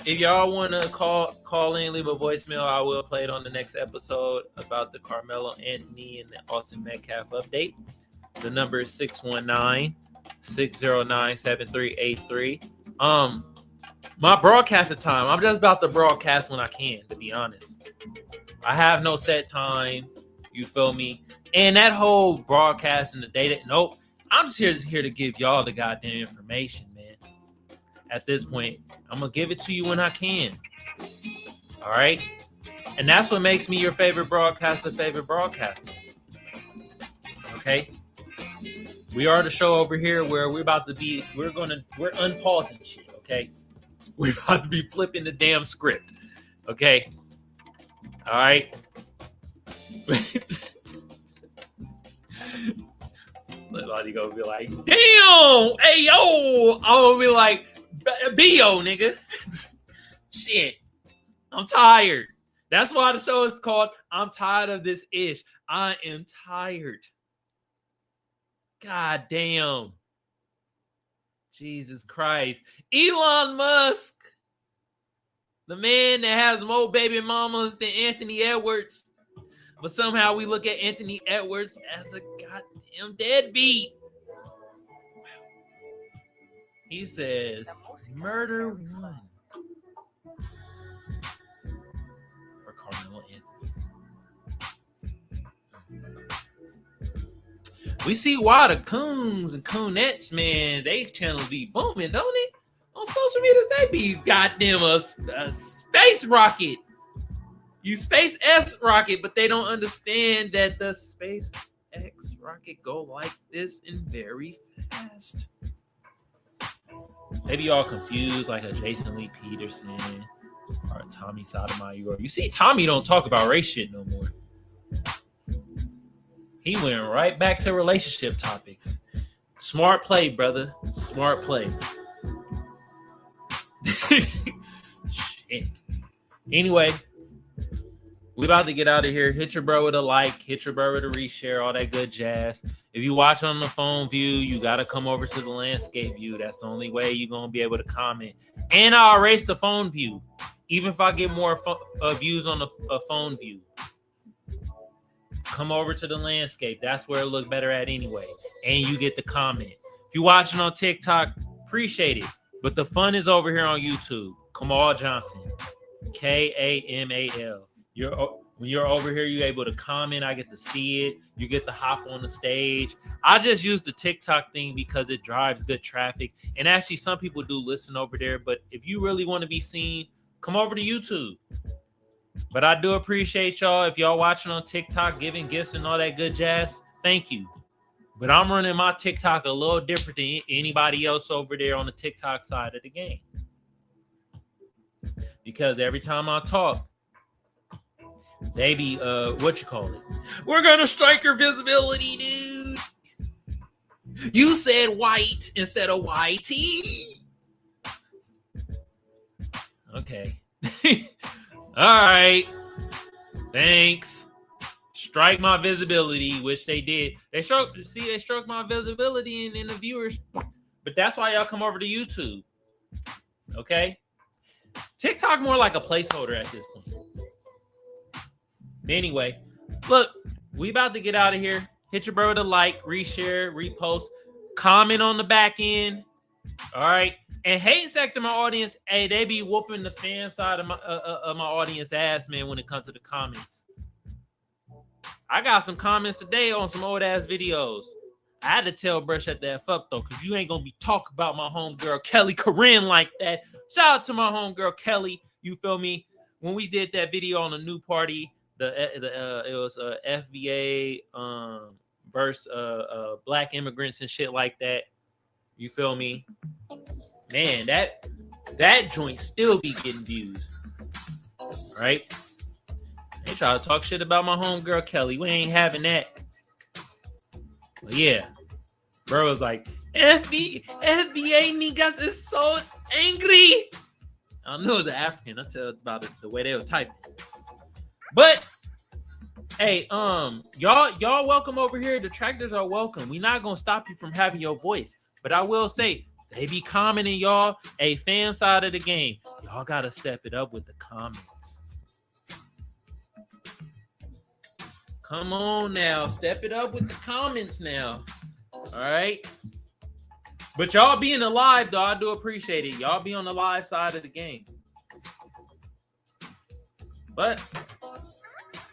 If y'all wanna call in, leave a voicemail. I will play it on the next episode about the Karmelo Anthony and the Austin Metcalf update. The number is 619-609-7383. My broadcasting time, I'm just about to broadcast when I can, to be honest. I have no set time, you feel me? And that whole broadcasting, the data, nope. I'm just here to give y'all the goddamn information, man. At this point, I'm going to give it to you when I can. All right? And that's what makes me your favorite broadcaster. Okay? We are the show over here where we're unpausing shit, okay? We're about to be flipping the damn script. Okay? All right? Somebody gonna be like, damn! Hey, yo! I'm gonna be like, B.O., nigga. Shit. I'm tired. That's why the show is called I'm Tired of This Ish. I am tired. God damn. Jesus Christ. Elon Musk, the man that has more baby mamas than Anthony Edwards. But somehow we look at Anthony Edwards as a goddamn deadbeat. He says, murder one for Karmelo Anthony. We see why the coons and coonettes, man, they channels be booming, don't it? On social media, they be goddamn a space rocket. You space X rocket, but they don't understand that the space X rocket go like this and very fast. Maybe y'all confused like a Jason Lee Peterson or a Tommy Sotomayor. You see, Tommy don't talk about race shit no more. He went right back to relationship topics. Smart play, brother. Smart play. Shit. Anyway, we about to get out of here. Hit your bro with a like. Hit your bro with a reshare. All that good jazz. If you watch on the phone view, you got to come over to the landscape view. That's the only way you're going to be able to comment. And I'll erase the phone view. Even if I get more views on the phone view. Come over to the landscape. That's where it look better at anyway. And you get the comment. If you're watching on TikTok, appreciate it. But the fun is over here on YouTube. Kamal Johnson. Kamal. When you're over here, you're able to comment. I get to see it. You get to hop on the stage. I just use the TikTok thing because it drives good traffic. And actually, some people do listen over there. But if you really want to be seen, come over to YouTube. But I do appreciate y'all. If y'all watching on TikTok, giving gifts and all that good jazz, thank you. But I'm running my TikTok a little different than anybody else over there on the TikTok side of the game. because every time I talk, they be what you call it? We're gonna strike your visibility, dude. You said white instead of whitey. Okay. All right. Thanks. Strike my visibility, which they did. They struck my visibility in the viewers. But that's why y'all come over to YouTube. Okay? TikTok more like a placeholder at this point. Anyway, look, we about to get out of here. Hit your bro with a like, reshare, repost, comment on the back end. All right. And hate sector my audience, hey, they be whooping the fan side of my audience ass, man, when it comes to the comments. I got some comments today on some old ass videos. I had to tell Bruh shut that fuck though, because you ain't gonna be talking about my homegirl Kelly Corinne like that. Shout out to my homegirl Kelly. You feel me? When we did that video on the new party, it was FBA versus black immigrants and shit like that. You feel me? Man, that joint still be getting views. Right? They try to talk shit about my homegirl Kelly. We ain't having that. But yeah. Bro was like, FBA niggas is so angry. I knew it was an African. I tell about it, the way they was typing. But hey, y'all welcome over here. Detractors are welcome. We not gonna stop you from having your voice. But I will say, they be commenting, y'all. A fan side of the game. Y'all gotta step it up with the comments. Come on now. Step it up with the comments now. All right. But y'all being alive, though, I do appreciate it. Y'all be on the live side of the game. But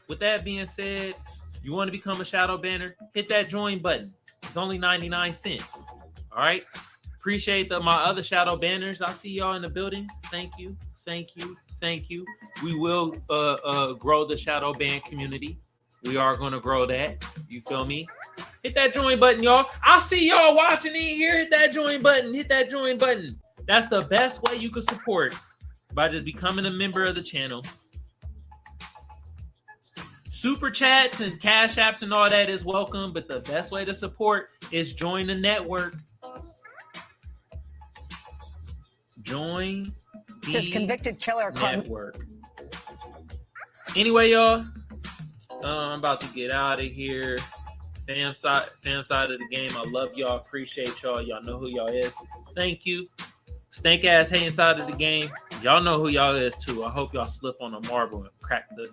with that being said, you want to become a shadow banner, hit that join button. It's only 99 cents. All right. Appreciate my other shadow banners. I see y'all in the building. Thank you. Thank you. Thank you. We will grow the shadow ban community. We are going to grow that. You feel me? Hit that join button, y'all. I see y'all watching in here. Hit that join button. Hit that join button. That's the best way you can support, by just becoming a member of the channel. Super chats and cash apps and all that is welcome, but the best way to support is join the network. Join the convicted killer network. Anyway, y'all, I'm about to get out of here. Fan side of the game. I love y'all. Appreciate y'all. Y'all know who y'all is. Thank you. Stank ass hating side of the game. Y'all know who y'all is too. I hope y'all slip on a marble and crack the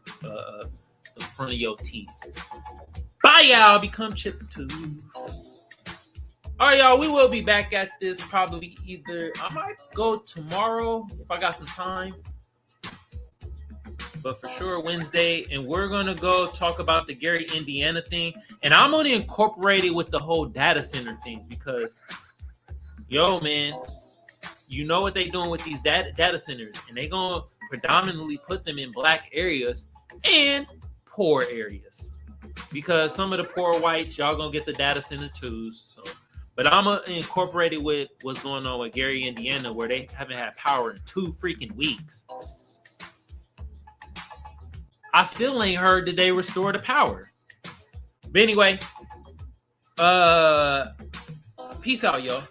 front of your teeth. Bye, y'all. Become Chip 2. All right, y'all. We will be back at this probably either. I might go tomorrow if I got some time. But for sure Wednesday, and we're gonna go talk about the Gary, Indiana thing, and I'm gonna incorporate it with the whole data center thing because, yo, man, you know what they doing with these data centers, and they gonna predominantly put them in black areas and poor areas because some of the poor whites, y'all gonna get the data center too. So, but I'm gonna incorporate it with what's going on with Gary, Indiana, where they haven't had power in 2 freaking weeks. I still ain't heard that they restore the power. But anyway, peace out, y'all.